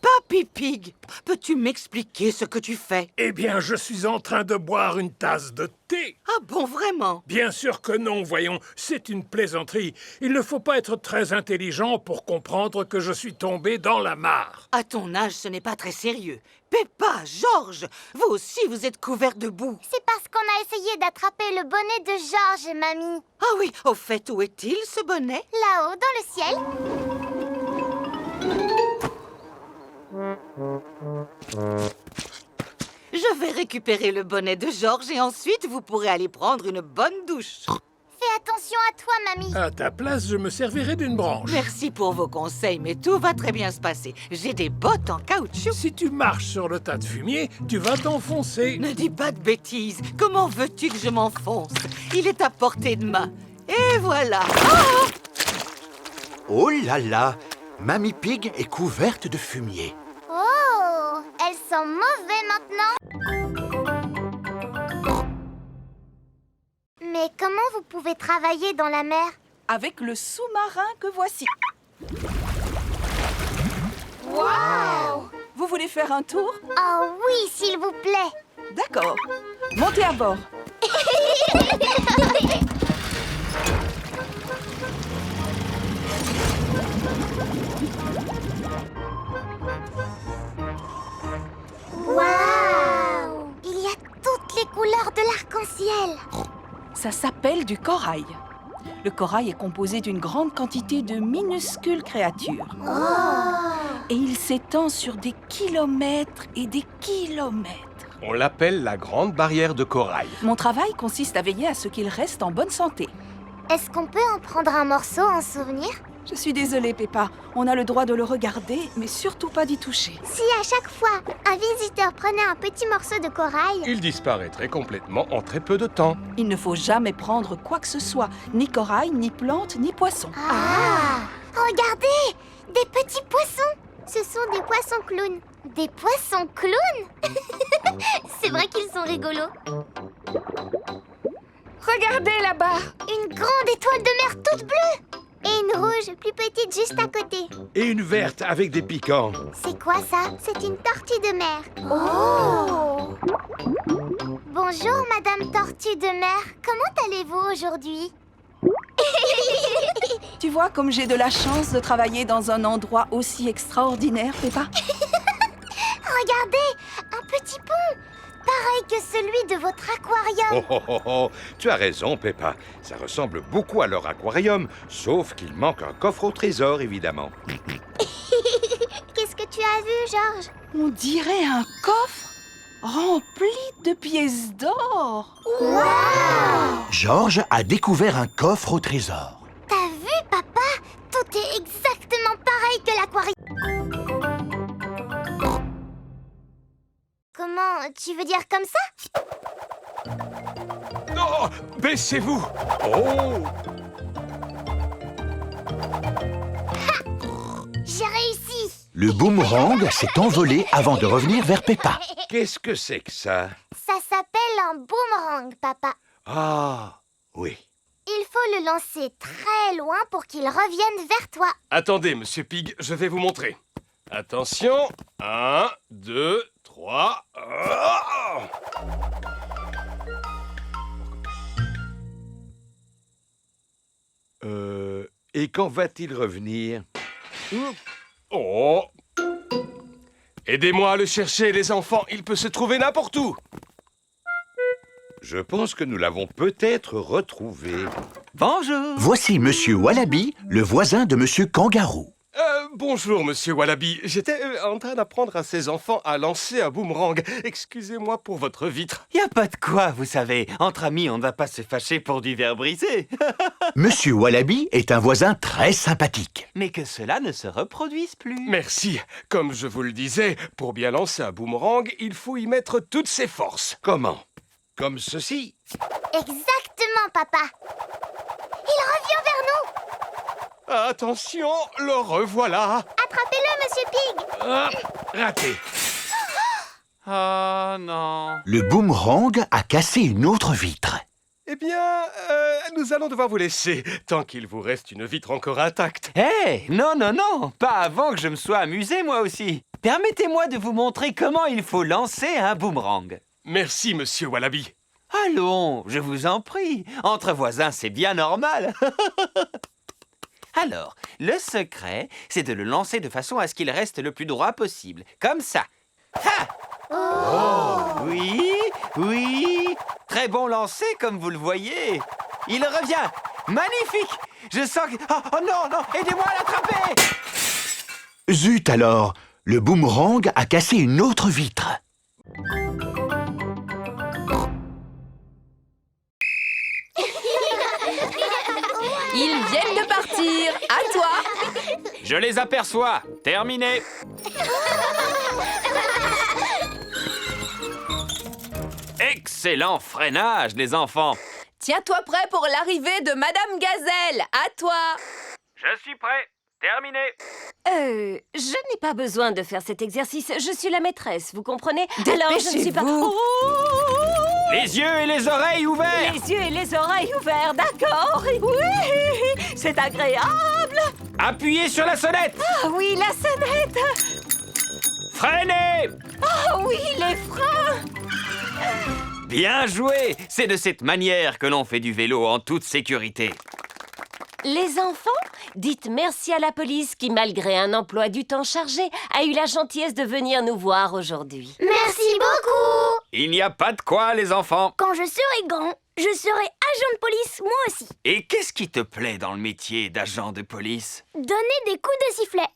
Papy Pig, peux-tu m'expliquer ce que tu fais? Eh bien, je suis en train de boire une tasse de thé. Ah bon, vraiment? Bien sûr que non, voyons, c'est une plaisanterie. Il ne faut pas être très intelligent pour comprendre que je suis tombé dans la mare. À ton âge, ce n'est pas très sérieux. Peppa, Georges, vous aussi vous êtes couverts de boue. C'est parce qu'on a essayé d'attraper le bonnet de Georges, mamie. Ah oui, au fait, où est-il ce bonnet? Là-haut, dans le ciel. Je vais récupérer le bonnet de Georges et ensuite vous pourrez aller prendre une bonne douche. Fais attention à toi, mamie. À ta place, je me servirai d'une branche. Merci pour vos conseils, mais tout va très bien se passer. J'ai des bottes en caoutchouc. Si tu marches sur le tas de fumier, tu vas t'enfoncer. Ne dis pas de bêtises. Comment veux-tu que je m'enfonce? Il est à portée de main. Et voilà. Oh là là! Mamie Pig est couverte de fumier. Oh, elle sent mauvais maintenant. Mais comment vous pouvez travailler dans la mer? Avec le sous-marin que voici. Waouh! Vous voulez faire un tour? Oh oui, s'il vous plaît. D'accord. Montez à bord. Waouh! Il y a toutes les couleurs de l'arc-en-ciel. Ça s'appelle du corail. Le corail est composé d'une grande quantité de minuscules créatures. Et il s'étend sur des kilomètres et des kilomètres. On l'appelle la grande barrière de corail. Mon travail consiste à veiller à ce qu'il reste en bonne santé. Est-ce qu'on peut en prendre un morceau en souvenir? Je suis désolée, Peppa. On a le droit de le regarder, mais surtout pas d'y toucher. Si à chaque fois, un visiteur prenait un petit morceau de corail... Il disparaîtrait complètement en très peu de temps. Il ne faut jamais prendre quoi que ce soit. Ni corail, ni plante, ni poisson. Ah! Regardez! Des petits poissons! Ce sont des poissons clowns. Des poissons clowns? C'est vrai qu'ils sont rigolos. Regardez là-bas! Une grande étoile de mer toute bleue! Et une rouge, plus petite, juste à côté. Et une verte avec des piquants. C'est quoi ça? C'est une tortue de mer. Oh! Bonjour, Madame Tortue de mer. Comment allez-vous aujourd'hui? Tu vois comme j'ai de la chance de travailler dans un endroit aussi extraordinaire, Peppa? Regardez, un petit pont. Pareil que celui de votre aquarium. Oh, oh, oh, oh. Tu as raison, Peppa. Ça ressemble beaucoup à leur aquarium, sauf qu'il manque un coffre au trésor, évidemment. Qu'est-ce que tu as vu, Georges? On dirait un coffre rempli de pièces d'or. Wow! Georges a découvert un coffre au trésor. T'as vu, papa? Tout est exactement pareil que l'aquarium. Comment? Tu veux dire comme ça? Non, baissez-vous. Oh, J'ai réussi! Le boomerang s'est envolé avant de revenir vers Peppa. Qu'est-ce que c'est que ça? Ça s'appelle un boomerang, papa. Ah, oui. Il faut le lancer très loin pour qu'il revienne vers toi. attendez, Monsieur Pig, je vais vous montrer. Attention, 1, 2, 3... Et quand va-t-il revenir? Oh! Aidez-moi à le chercher, les enfants, il peut se trouver n'importe où. Je pense que nous l'avons peut-être retrouvé. Bonjour. Voici Monsieur Wallaby, le voisin de Monsieur Kangaroo. Bonjour, Monsieur Wallaby. J'étais en train d'apprendre à ces enfants à lancer un boomerang. Excusez-moi pour votre vitre. Y a pas de quoi, vous savez. Entre amis, on ne va pas se fâcher pour du verre brisé. Monsieur Wallaby est un voisin très sympathique. Mais que cela ne se reproduise plus. Merci. Comme je vous le disais, pour bien lancer un boomerang, il faut y mettre toutes ses forces. Comment? Comme ceci? Exactement, papa. Il revient vers nous. Attention, le revoilà. Attrapez-le, Monsieur Pig. Raté. Oh non. Le boomerang a cassé une autre vitre. Eh bien, nous allons devoir vous laisser, tant qu'il vous reste une vitre encore intacte. Non, non, non. Pas avant que je me sois amusé, moi aussi. Permettez-moi de vous montrer comment il faut lancer un boomerang. Merci, Monsieur Wallaby. Allons, je vous en prie. Entre voisins, c'est bien normal. Alors, le secret, c'est de le lancer de façon à ce qu'il reste le plus droit possible. Comme ça. Ha! Oh! Oui, oui. Très bon lancer, comme vous le voyez. Il revient. Magnifique. Je sens que... Oh non, non, aidez-moi à l'attraper. Zut alors, le boomerang a cassé une autre vitre. Ils viennent de partir. À toi. Je les aperçois. Terminé. Excellent freinage, les enfants. Tiens-toi prêt pour l'arrivée de Madame Gazelle. À toi. Je suis prêt. Terminé. Je n'ai pas besoin de faire cet exercice. Je suis la maîtresse, vous comprenez? Alors, je ne suis pas... Dépêchez-vous. Les yeux et les oreilles ouverts. Les yeux et les oreilles ouverts, d'accord? Oui, c'est agréable. Appuyez sur la sonnette. Ah oui, la sonnette. Freinez. Ah oui, les freins. Bien joué. C'est de cette manière que l'on fait du vélo en toute sécurité. Les enfants, dites merci à la police qui, malgré un emploi du temps chargé, a eu la gentillesse de venir nous voir aujourd'hui. Merci beaucoup. Il n'y a pas de quoi, les enfants. Quand je serai grand, je serai agent de police, moi aussi. Et qu'est-ce qui te plaît dans le métier d'agent de police? Donner des coups de sifflet.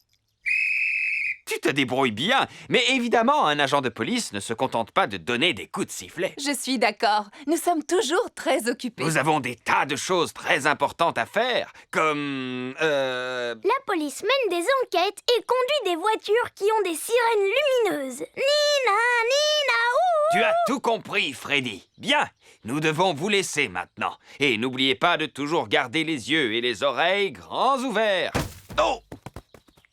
Tu te débrouilles bien, mais évidemment, un agent de police ne se contente pas de donner des coups de sifflet. Je suis d'accord. Nous sommes toujours très occupés. Nous avons des tas de choses très importantes à faire, comme... La police mène des enquêtes et conduit des voitures qui ont des sirènes lumineuses. Nina, Nina, ouh. Tu as tout compris, Freddy. Bien, nous devons vous laisser maintenant. Et n'oubliez pas de toujours garder les yeux et les oreilles grands ouverts. Oh!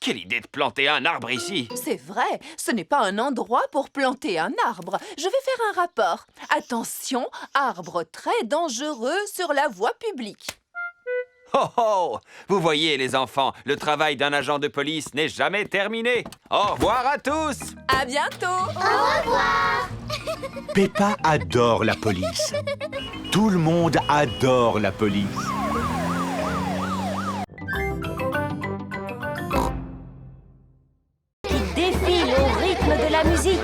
Quelle idée de planter un arbre ici! C'est vrai, ce n'est pas un endroit pour planter un arbre. Je vais faire un rapport. Attention, arbre très dangereux sur la voie publique. Oh oh! Vous voyez, les enfants, le travail d'un agent de police n'est jamais terminé. Au revoir à tous! À bientôt. Au revoir. Peppa adore la police. Tout le monde adore la police. Qui défile au rythme de la musique.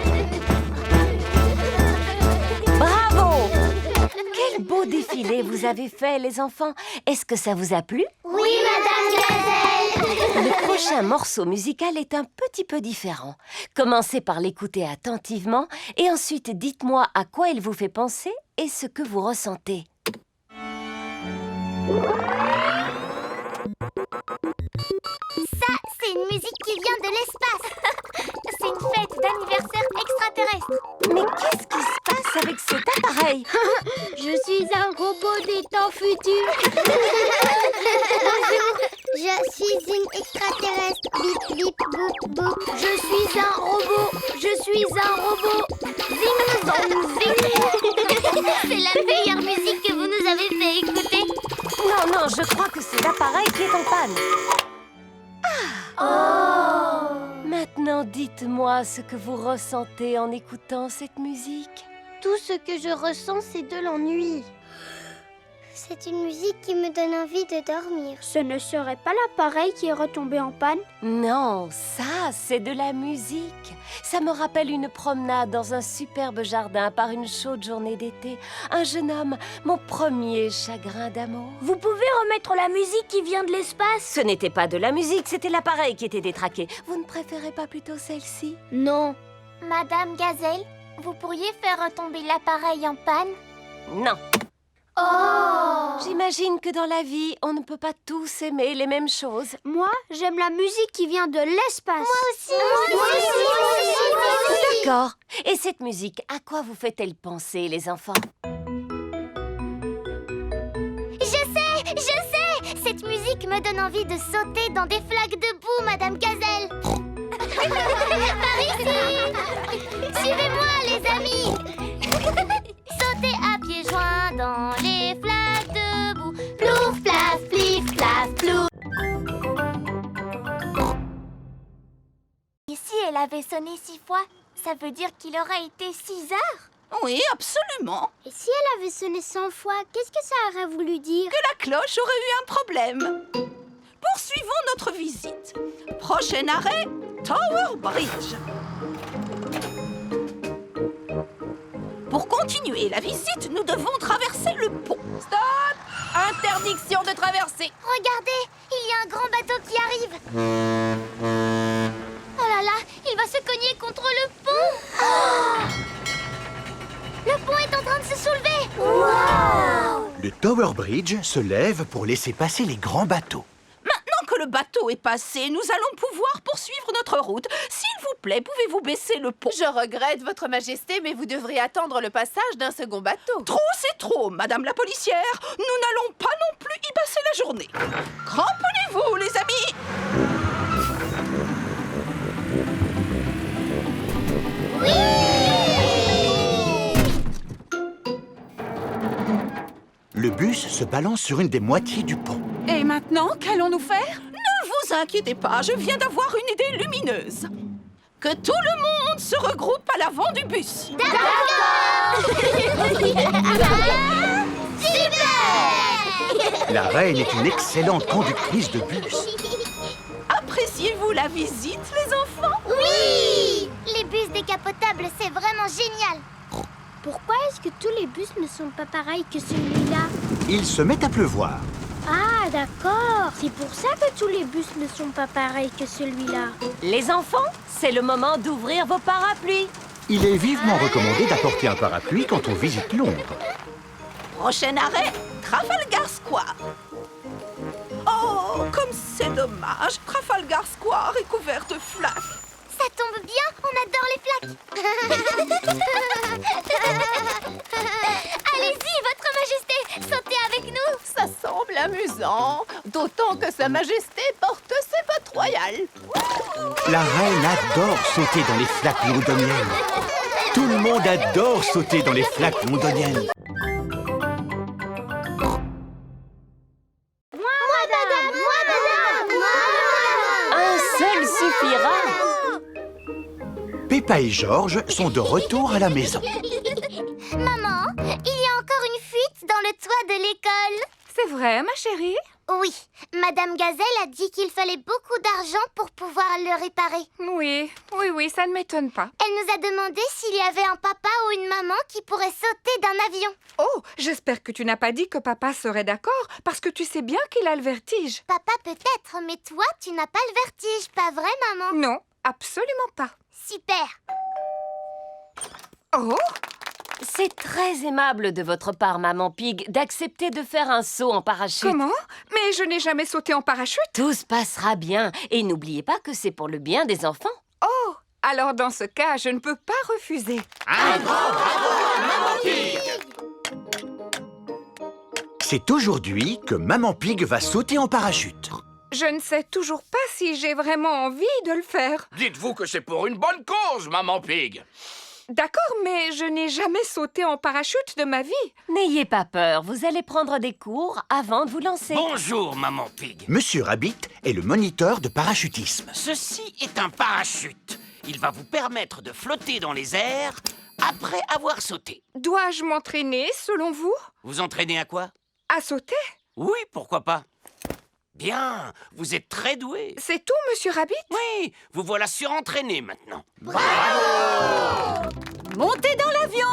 Bravo! Quel beau défilé vous avez fait, les enfants. Est-ce que ça vous a plu? Oui, Madame Gazelle. Le prochain morceau musical est un petit peu différent. Commencez par l'écouter attentivement et ensuite dites-moi à quoi il vous fait penser et ce que vous ressentez. Ça, c'est une musique qui vient de l'espace. C'est une fête d'anniversaire extraterrestre. Mais qu'est-ce qui se passe avec cet appareil? Je suis un robot des temps futurs. Je suis une extraterrestre. Bip, bip, boop, boop. Je suis un robot. Je suis un robot. Zing, zong, zing. C'est la meilleure musique que vous nous avez fait écouter. Non, non, je crois que c'est l'appareil qui est en panne. Maintenant, dites-moi ce que vous ressentez en écoutant cette musique. Tout ce que je ressens, c'est de l'ennui. C'est une musique qui me donne envie de dormir. Ce ne serait pas l'appareil qui est retombé en panne? Non, ça, c'est de la musique. Ça me rappelle une promenade dans un superbe jardin par une chaude journée d'été. Un jeune homme, mon premier chagrin d'amour. Vous pouvez remettre la musique qui vient de l'espace? Ce n'était pas de la musique, c'était l'appareil qui était détraqué. Vous ne préférez pas plutôt celle-ci? Non. Madame Gazelle, vous pourriez faire retomber l'appareil en panne? Non. Oh! J'imagine que dans la vie, on ne peut pas tous aimer les mêmes choses. Moi, j'aime la musique qui vient de l'espace. Moi aussi. D'accord. Et cette musique, à quoi vous fait-elle penser, les enfants? Je sais! Cette musique me donne envie de sauter dans des flaques de boue, Madame Gazelle. Par ici! Suivez-moi, les amis! Sauter à pieds joints dans les flaques de boue. Plouf, plaf, plif, plaf, plouf. Et si elle avait sonné 6 fois, ça veut dire qu'il aurait été 6 heures? Oui, absolument. Et si elle avait sonné 100 fois, qu'est-ce que ça aurait voulu dire? Que la cloche aurait eu un problème. Poursuivons notre visite. Prochain arrêt, Tower Bridge. Pour continuer la visite, nous devons traverser le pont. Stop! Interdiction de traverser. Regardez, il y a un grand bateau qui arrive. Oh là là, il va se cogner contre le pont. Le pont est en train de se soulever. Wow! Le Tower Bridge se lève pour laisser passer les grands bateaux. Maintenant que le bateau est passé, nous allons pouvoir poursuivre notre route. S'il vous plaît, pouvez-vous baisser le pont? Je regrette, Votre Majesté, mais vous devriez attendre le passage d'un second bateau. Trop, c'est trop, Madame la policière. Nous n'allons pas non plus y passer la journée. Cramponnez-vous, les amis. Le bus se balance sur une des moitiés du pont. Et maintenant, qu'allons-nous faire? Ne vous inquiétez pas, je viens d'avoir une idée lumineuse. Que tout le monde se regroupe à l'avant du bus. La reine est une excellente conductrice de bus. Appréciez-vous la visite, les enfants? Oui! Les bus décapotables, c'est vraiment génial. Pourquoi est-ce que tous les bus ne sont pas pareils que celui-là? Il se met à pleuvoir. Ah, d'accord. C'est pour ça que tous les bus ne sont pas pareils que celui-là. Les enfants, c'est le moment d'ouvrir vos parapluies. Il est vivement recommandé d'apporter un parapluie quand on visite Londres. Prochain arrêt, Trafalgar Square. Oh, comme c'est dommage. Trafalgar Square est couvert de flaques. Ça tombe bien, on adore les flaques. Allez-y, Votre Majesté, sautez avec nous. Ça semble amusant, d'autant que Sa Majesté porte ses bottes royales. La reine adore sauter dans les flaques londoniennes. Tout le monde adore sauter dans les flaques londoniennes. Moi, Peppa et Georges sont de retour à la maison. Maman, il y a encore une fuite dans le toit de l'école. C'est vrai, ma chérie? Oui, Madame Gazelle a dit qu'il fallait beaucoup d'argent pour pouvoir le réparer. Oui, ça ne m'étonne pas. Elle nous a demandé s'il y avait un papa ou une maman qui pourrait sauter d'un avion. Oh, j'espère que tu n'as pas dit que papa serait d'accord, parce que tu sais bien qu'il a le vertige. Papa peut-être, mais toi, tu n'as pas le vertige, pas vrai, maman? Non, absolument pas. Super. Oh! C'est très aimable de votre part, Maman Pig, d'accepter de faire un saut en parachute. Comment? Mais je n'ai jamais sauté en parachute. Tout se passera bien. Et n'oubliez pas que c'est pour le bien des enfants. Oh! Alors dans ce cas, je ne peux pas refuser. Un grand bravo à Maman Pig! C'est aujourd'hui que Maman Pig va sauter en parachute. Je ne sais toujours pas si j'ai vraiment envie de le faire. Dites-vous que c'est pour une bonne cause, Maman Pig. D'accord, mais je n'ai jamais sauté en parachute de ma vie. N'ayez pas peur, vous allez prendre des cours avant de vous lancer. Bonjour, Maman Pig. Monsieur Rabbit est le moniteur de parachutisme. Ceci est un parachute. Il va vous permettre de flotter dans les airs après avoir sauté. Dois-je m'entraîner, selon vous? Vous entraînez à quoi? À sauter? Oui, pourquoi pas. Bien, vous êtes très doué. C'est tout, Monsieur Rabbit? Oui, vous voilà surentraîné maintenant. Montez dans l'avion!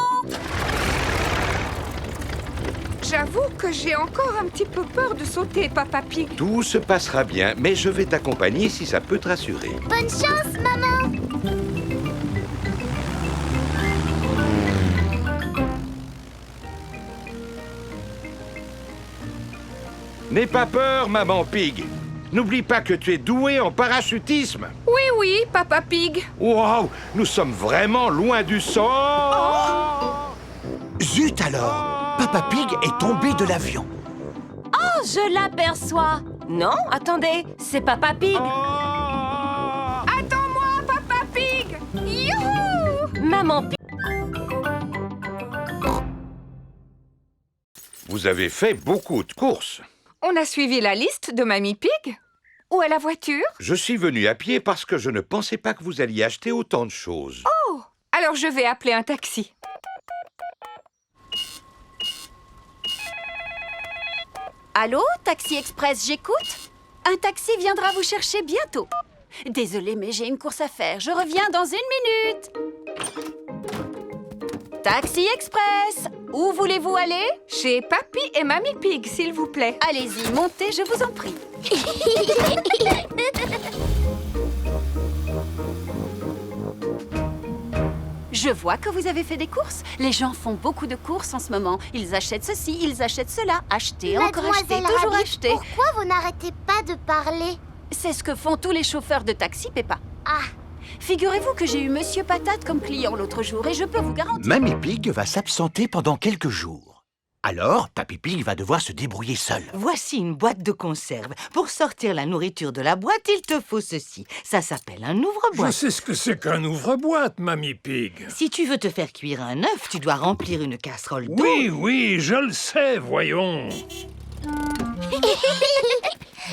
J'avoue que j'ai encore un petit peu peur de sauter, Papa Pig. Tout se passera bien, mais je vais t'accompagner si ça peut te rassurer. Bonne chance, maman! N'aie pas peur, Maman Pig. N'oublie pas que tu es doué en parachutisme. Oui, Papa Pig. Waouh, nous sommes vraiment loin du sol. Zut alors! Papa Pig est tombé de l'avion. Oh, je l'aperçois. Non, attendez, c'est Papa Pig. Attends-moi, Papa Pig. Youhou! Maman Pig. Vous avez fait beaucoup de courses. On a suivi la liste de Mamie Pig? Où est la voiture? Je suis venu à pied parce que je ne pensais pas que vous alliez acheter autant de choses. Oh! Alors je vais appeler un taxi. Allô, Taxi Express, j'écoute? Un taxi viendra vous chercher bientôt. Désolée, mais j'ai une course à faire. Je reviens dans 1 minute. Taxi Express, où voulez-vous aller? Chez Papy et Mamie Pig, s'il vous plaît. Allez-y, montez, je vous en prie. Je vois que vous avez fait des courses. Les gens font beaucoup de courses en ce moment. Ils achètent ceci, ils achètent cela. Acheter, encore acheter, Mademoiselle toujours Rabbit, acheter. pourquoi vous n'arrêtez pas de parler? C'est ce que font tous les chauffeurs de taxi, Peppa. Ah! Figurez-vous que j'ai eu Monsieur Patate comme client l'autre jour et je peux vous garantir... Mamie Pig va s'absenter pendant quelques jours. Alors, Papy Pig va devoir se débrouiller seul. Voici une boîte de conserve. Pour sortir la nourriture de la boîte, il te faut ceci. Ça s'appelle un Je ouvre-boîte. sais ce que c'est qu'un ouvre-boîte, Mamie Pig. Si tu veux te faire cuire un œuf, tu dois remplir une casserole d'eau. Oui, je le sais, voyons.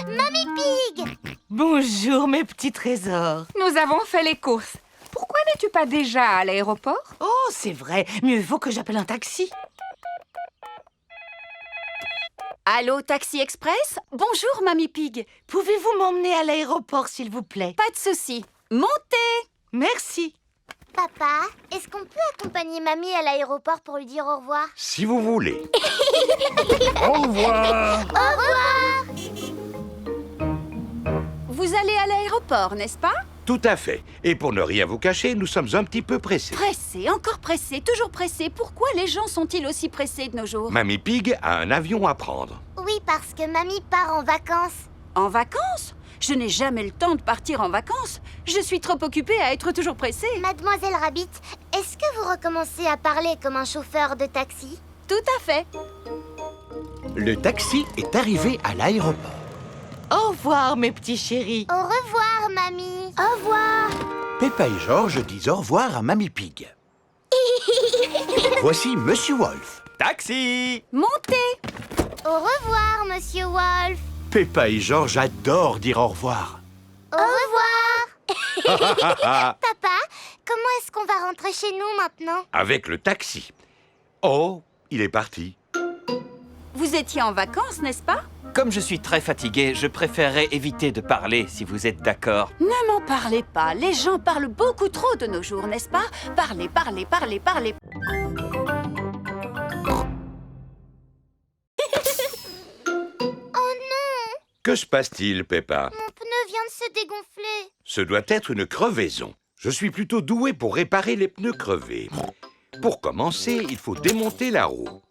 Mamie Pig! Bonjour, mes petits trésors. Nous avons fait les courses. Pourquoi n'es-tu pas déjà à l'aéroport? Oh, c'est vrai. Mieux vaut que j'appelle un taxi. Allô, Taxi Express? Bonjour, Mamie Pig. Pouvez-vous m'emmener à l'aéroport, s'il vous plaît? Pas de souci. Montez! Merci. Papa, est-ce qu'on peut accompagner Mamie à l'aéroport pour lui dire au revoir? Si vous voulez. Au revoir. Au revoir! Vous allez à l'aéroport, n'est-ce pas? Tout à fait. Et pour ne rien vous cacher, nous sommes un petit peu pressés. Pressé, encore pressé, toujours pressé. Pourquoi les gens sont-ils aussi pressés de nos jours? Mamie Pig a un avion à prendre. Oui, parce que Mamie part en vacances. En vacances? Je n'ai jamais le temps de partir en vacances. Je suis trop occupée à être toujours pressée. Mademoiselle Rabbit, est-ce que vous recommencez à parler comme un chauffeur de taxi? Tout à fait. Le taxi est arrivé à l'aéroport. Au revoir, mes petits chéris. Au revoir, Mamie. Au revoir. Peppa et Georges disent au revoir à Mamie Pig. Voici Monsieur Wolf. Taxi! Montez! Au revoir, Monsieur Wolf. Peppa et Georges adorent dire au revoir. Au revoir. Papa, comment est-ce qu'on va rentrer chez nous maintenant? Avec le taxi. Oh, il est parti. Vous étiez en vacances, n'est-ce pas? Comme je suis très fatigué, je préférerais éviter de parler, si vous êtes d'accord. Ne m'en parlez pas. Les gens parlent beaucoup trop de nos jours, n'est-ce pas? Parlez, parlez, parlez, parlez. Oh non! Que se passe-t-il, Peppa? Mon pneu vient de se dégonfler. Ce doit être une crevaison. Je suis plutôt doué pour réparer les pneus crevés. Pour commencer, il faut démonter la roue.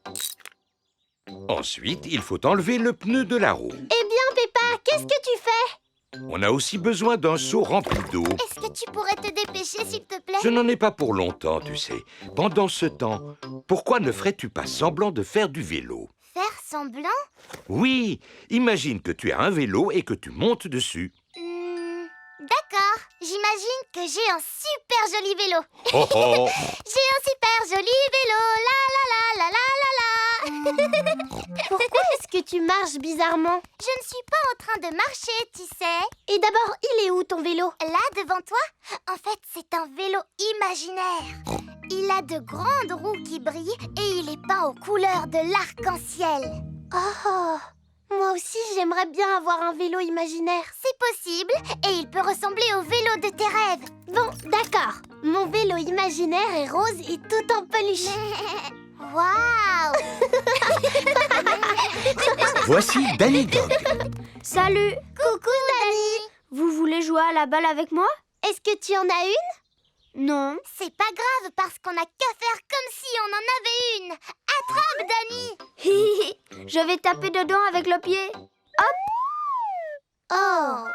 Ensuite, il faut enlever le pneu de la roue. Eh bien, Peppa, qu'est-ce que tu fais? On a aussi besoin d'un seau rempli d'eau. Est-ce que tu pourrais te dépêcher, s'il te plaît? Je n'en ai pas pour longtemps, tu sais. Pendant ce temps, pourquoi ne ferais-tu pas semblant de faire du vélo? Faire semblant? Oui, imagine que tu as un vélo et que tu montes dessus. D'accord. J'imagine que j'ai un super joli vélo. Oh oh. J'ai un super joli vélo. La la la la la la. Pourquoi est-ce que tu marches bizarrement? Je ne suis pas en train de marcher, tu sais. Et d'abord, il est où ton vélo? Là, devant toi? En fait, c'est un vélo imaginaire. Il a de grandes roues qui brillent et il est peint aux couleurs de l'arc-en-ciel. Oh! Moi aussi, j'aimerais bien avoir un vélo imaginaire. C'est possible, et il peut ressembler au vélo de tes rêves. Bon, d'accord. Mon vélo imaginaire est rose et tout en peluche. Waouh! Voici Danny Dog. Salut! Coucou, Danny! Vous voulez jouer à la balle avec moi? Est-ce que tu en as une? Non. C'est pas grave, parce qu'on n'a qu'à faire comme si on en avait une. Attrape, Danny! Je vais taper dedans avec le pied. Hop! Oh!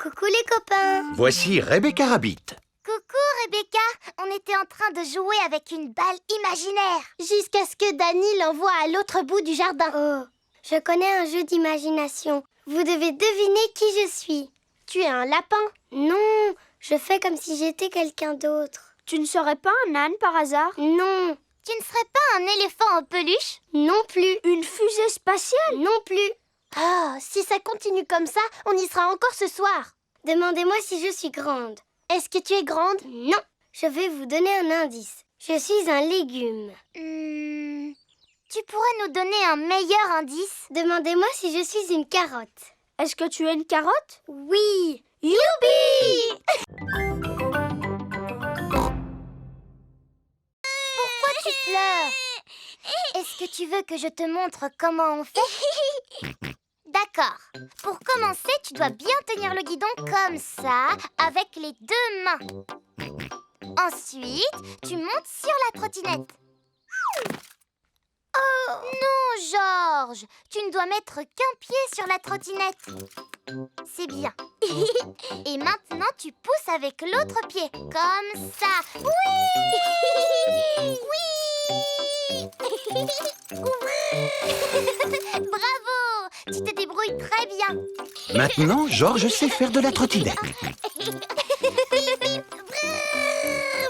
Coucou les copains! Voici Rebecca Rabbit. Coucou Rebecca! On était en train de jouer avec une balle imaginaire. Jusqu'à ce que Danny l'envoie à l'autre bout du jardin. Oh! Je connais un jeu d'imagination. Vous devez deviner qui je suis. Tu es un lapin? Non! Je fais comme si j'étais quelqu'un d'autre. Tu ne serais pas un âne par hasard? Non. Tu ne serais pas un éléphant en peluche? Non plus. Une fusée spatiale? Non plus. Ah, si ça continue comme ça, on y sera encore ce soir. Demandez-moi si je suis grande. Est-ce que tu es grande? Non. Je vais vous donner un indice. Je suis un légume. Tu pourrais nous donner un meilleur indice? Demandez-moi si je suis une carotte. Est-ce que tu es une carotte? Oui. Youpi! Pourquoi tu pleures? Est-ce que tu veux que je te montre comment on fait? D'accord. Pour commencer, tu dois bien tenir le guidon comme ça, avec les deux mains. Ensuite, tu montes sur la trottinette. Oh non, Georges! Tu ne dois mettre qu'un pied sur la trottinette. C'est bien. Et maintenant, tu pousses avec l'autre pied, comme ça. Oui! Oui! Bravo! Tu te débrouilles très bien. Maintenant, Georges sait faire de la trottinette.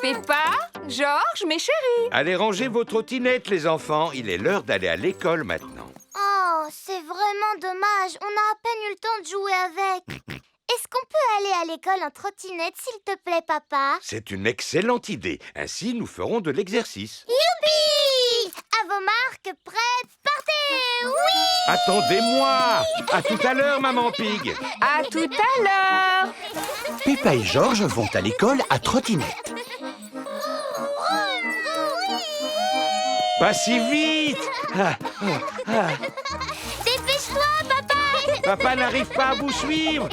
Peppa, Georges, mes chéris. Allez ranger vos trottinettes, les enfants. Il est l'heure d'aller à l'école maintenant. Oh, c'est vraiment dommage. On a à peine eu le temps de jouer avec. Est-ce qu'on peut aller à l'école en trottinette, s'il te plaît, papa? C'est une excellente idée. Ainsi, nous ferons de l'exercice. Youpi! À vos marques, prêtes, partez! Oui! Attendez-moi! À tout à l'heure, maman Pig. À tout à l'heure. Peppa et Georges vont à l'école à trottinette. Pas si vite! Dépêche-toi, papa! Papa n'arrive pas à vous suivre.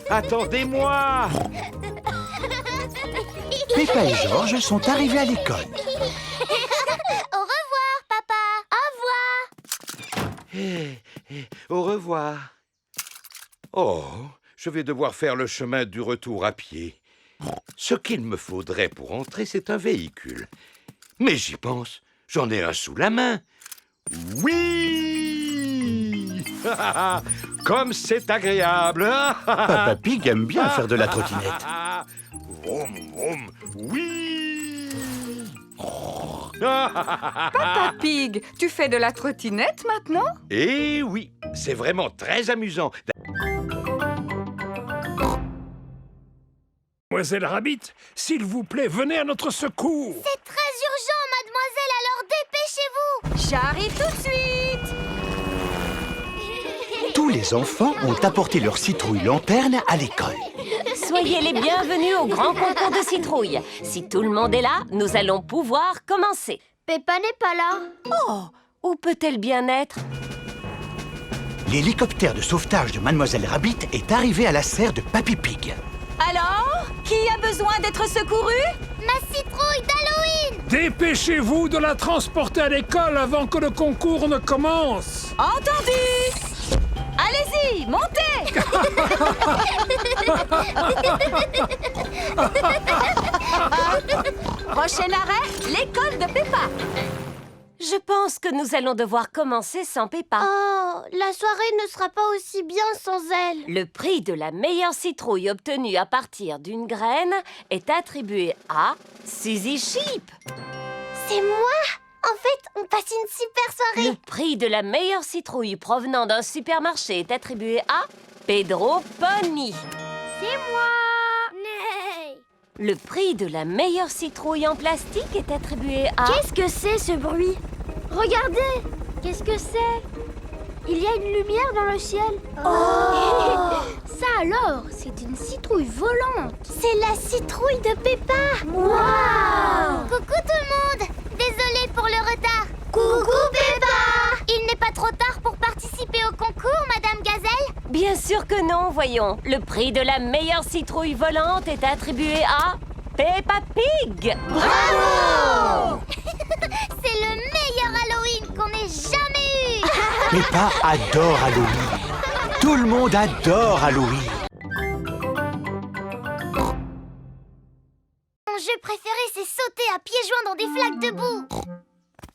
Attendez-moi! Peppa et Georges sont arrivés à l'école. Au revoir, papa! Au revoir! Au revoir. Oh, je vais devoir faire le chemin du retour à pied. Ce qu'il me faudrait pour entrer, c'est un véhicule. Mais j'y pense, j'en ai un sous la main. Oui! Comme c'est agréable! Papa Pig aime bien faire de la trottinette. Vroom, vroom, oui! Papa Pig, tu fais de la trottinette maintenant? Eh oui, c'est vraiment très amusant. Mademoiselle Rabbit, s'il vous plaît, venez à notre secours. C'est très urgent, mademoiselle, alors dépêchez-vous. J'arrive tout de suite. Tous les enfants ont apporté leur citrouille lanterne à l'école. Soyez les bienvenus au grand concours de citrouilles. Si tout le monde est là, nous allons pouvoir commencer. Peppa n'est pas là. Oh, où peut-elle bien être? L'hélicoptère de sauvetage de Mademoiselle Rabbit est arrivé à la serre de Papy Pig. Alors, qui a besoin d'être secouru? Ma citrouille d'Halloween. Dépêchez-vous de la transporter à l'école avant que le concours ne commence. Entendu. Allez-y, montez. Prochain arrêt, l'école de Peppa. Je pense que nous allons devoir commencer sans Peppa. Oh, la soirée ne sera pas aussi bien sans elle. Le prix de la meilleure citrouille obtenue à partir d'une graine est attribué à Suzy Sheep. C'est moi? En fait, on passe une super soirée. Le prix de la meilleure citrouille provenant d'un supermarché est attribué à Pedro Pony. C'est moi. Nee. Le prix de la meilleure citrouille en plastique est attribué à... Qu'est-ce que c'est ce bruit? Regardez. Qu'est-ce que c'est? Il y a une lumière dans le ciel. Oh. Ça alors, c'est une citrouille volante. C'est la citrouille de Peppa. Wow. Coucou tout le monde. Désolée pour le retard. Coucou Peppa. Il n'est pas trop tard pour participer au concours, Madame Gazelle? Bien sûr que non, voyons. Le prix de la meilleure citrouille volante est attribué à Peppa Pig. Bravo. C'est le meilleur Halloween qu'on ait jamais eu. Peppa adore Halloween. Tout le monde adore Halloween. Mon jeu préféré, c'est sauter à pieds joints dans des flaques de boue.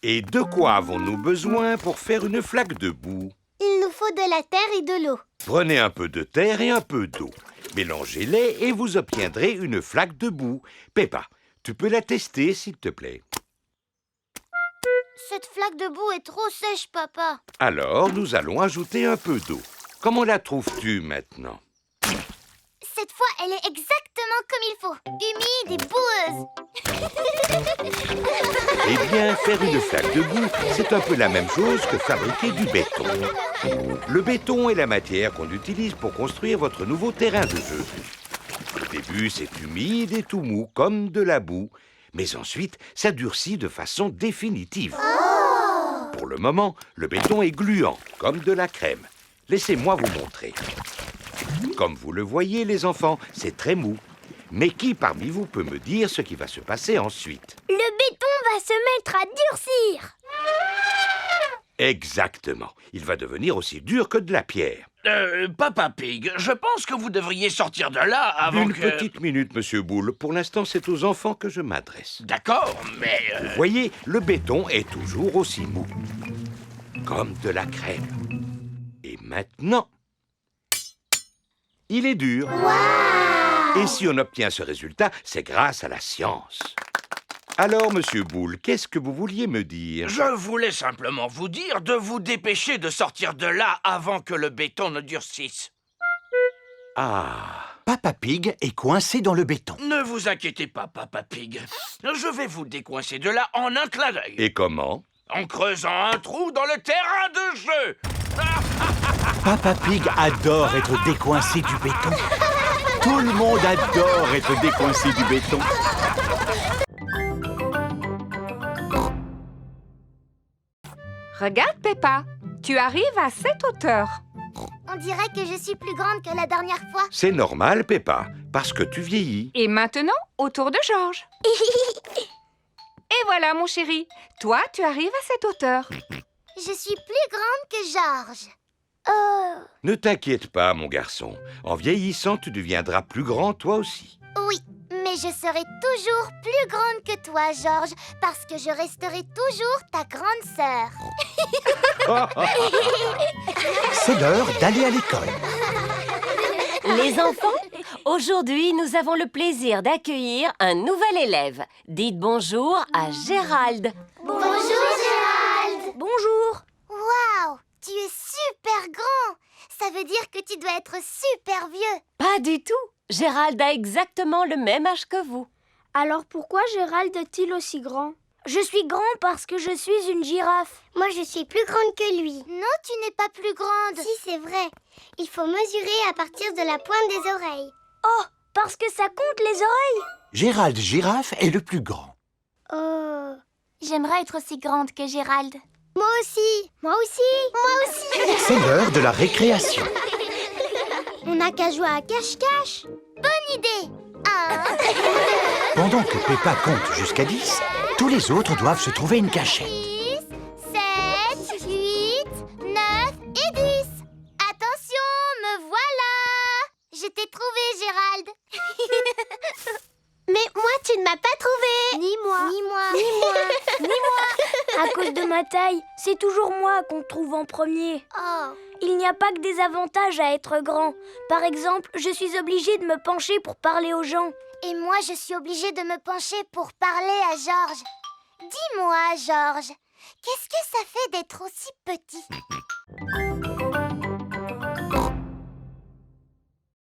Et de quoi avons-nous besoin pour faire une flaque de boue? Il nous faut de la terre et de l'eau. Prenez un peu de terre et un peu d'eau. Mélangez-les et vous obtiendrez une flaque de boue. Peppa, tu peux la tester, s'il te plaît. Cette flaque de boue est trop sèche, papa. Alors, nous allons ajouter un peu d'eau. Comment la trouves-tu maintenant? Cette fois, elle est exactement comme il faut. Humide et boueuse. Eh bien, faire une flaque de boue, c'est un peu la même chose que fabriquer du béton. Le béton est la matière qu'on utilise pour construire votre nouveau terrain de jeu. Au début, c'est humide et tout mou, comme de la boue. Mais ensuite, ça durcit de façon définitive. Pour le moment, le béton est gluant, comme de la crème. Laissez-moi vous montrer. Comme vous le voyez, les enfants, c'est très mou. Mais qui parmi vous peut me dire ce qui va se passer ensuite? Le béton va se mettre à durcir. Exactement. Il va devenir aussi dur que de la pierre. Papa Pig, je pense que vous devriez sortir de là avant Une que... petite minute, Monsieur Boule. Pour l'instant, c'est aux enfants que je m'adresse. D'accord, mais... Vous voyez, le béton est toujours aussi mou. Comme de la crème. Et maintenant... il est dur. Wow. Et si on obtient ce résultat, c'est grâce à la science. Alors, Monsieur Boule, qu'est-ce que vous vouliez me dire? Je voulais simplement vous dire de vous dépêcher de sortir de là avant que le béton ne durcisse. Ah. Papa Pig est coincé dans le béton. Ne vous inquiétez pas, Papa Pig. Je vais vous décoincer de là en un clin d'œil. Et comment? En creusant un trou dans le terrain de jeu. Papa Pig adore être décoincé du béton. Tout le monde adore être décoincé du béton. Regarde, Peppa, tu arrives à cette hauteur. On dirait que je suis plus grande que la dernière fois. C'est normal, Peppa, parce que tu vieillis. Et maintenant, au tour de Georges. Et voilà, mon chéri, toi, tu arrives à cette hauteur. Je suis plus grande que Georges. Oh. Ne t'inquiète pas, mon garçon. En vieillissant, tu deviendras plus grand, toi aussi. Oui, mais je serai toujours plus grande que toi, Georges, parce que je resterai toujours ta grande sœur. C'est l'heure d'aller à l'école. Les enfants, aujourd'hui, nous avons le plaisir d'accueillir un nouvel élève. Dites bonjour à Gérald. Bonjour, Gérald. Bonjour. Waouh, tu es super grand. Ça veut dire que tu dois être super vieux. Pas du tout. Gérald a exactement le même âge que vous. Alors pourquoi Gérald est-il aussi grand? Je suis grand parce que je suis une girafe. Moi, je suis plus grande que lui. Non, tu n'es pas plus grande. Si, c'est vrai. Il faut mesurer à partir de la pointe des oreilles. Oh, parce que ça compte les oreilles. Gérald Girafe est le plus grand. Oh. J'aimerais être aussi grande que Gérald. Moi aussi. Moi aussi. Moi aussi. C'est l'heure de la récréation. On n'a qu'à jouer à cache-cache. Bonne idée. 1, Pendant que Peppa compte jusqu'à 10, tous les autres doivent se trouver une cachette. 6, 7, 8, 9 et 10. Attention, me voilà. Je t'ai trouvé, Gérald. Mais moi, tu ne m'as pas trouvé. Ni moi. Ni moi. Ni moi. Ni moi. À cause de ma taille, c'est toujours moi qu'on trouve en premier. Oh. Il n'y a pas que des avantages à être grand. Par exemple, je suis obligée de me pencher pour parler aux gens. Et moi, je suis obligée de me pencher pour parler à Georges. Dis-moi, Georges, qu'est-ce que ça fait d'être aussi petit?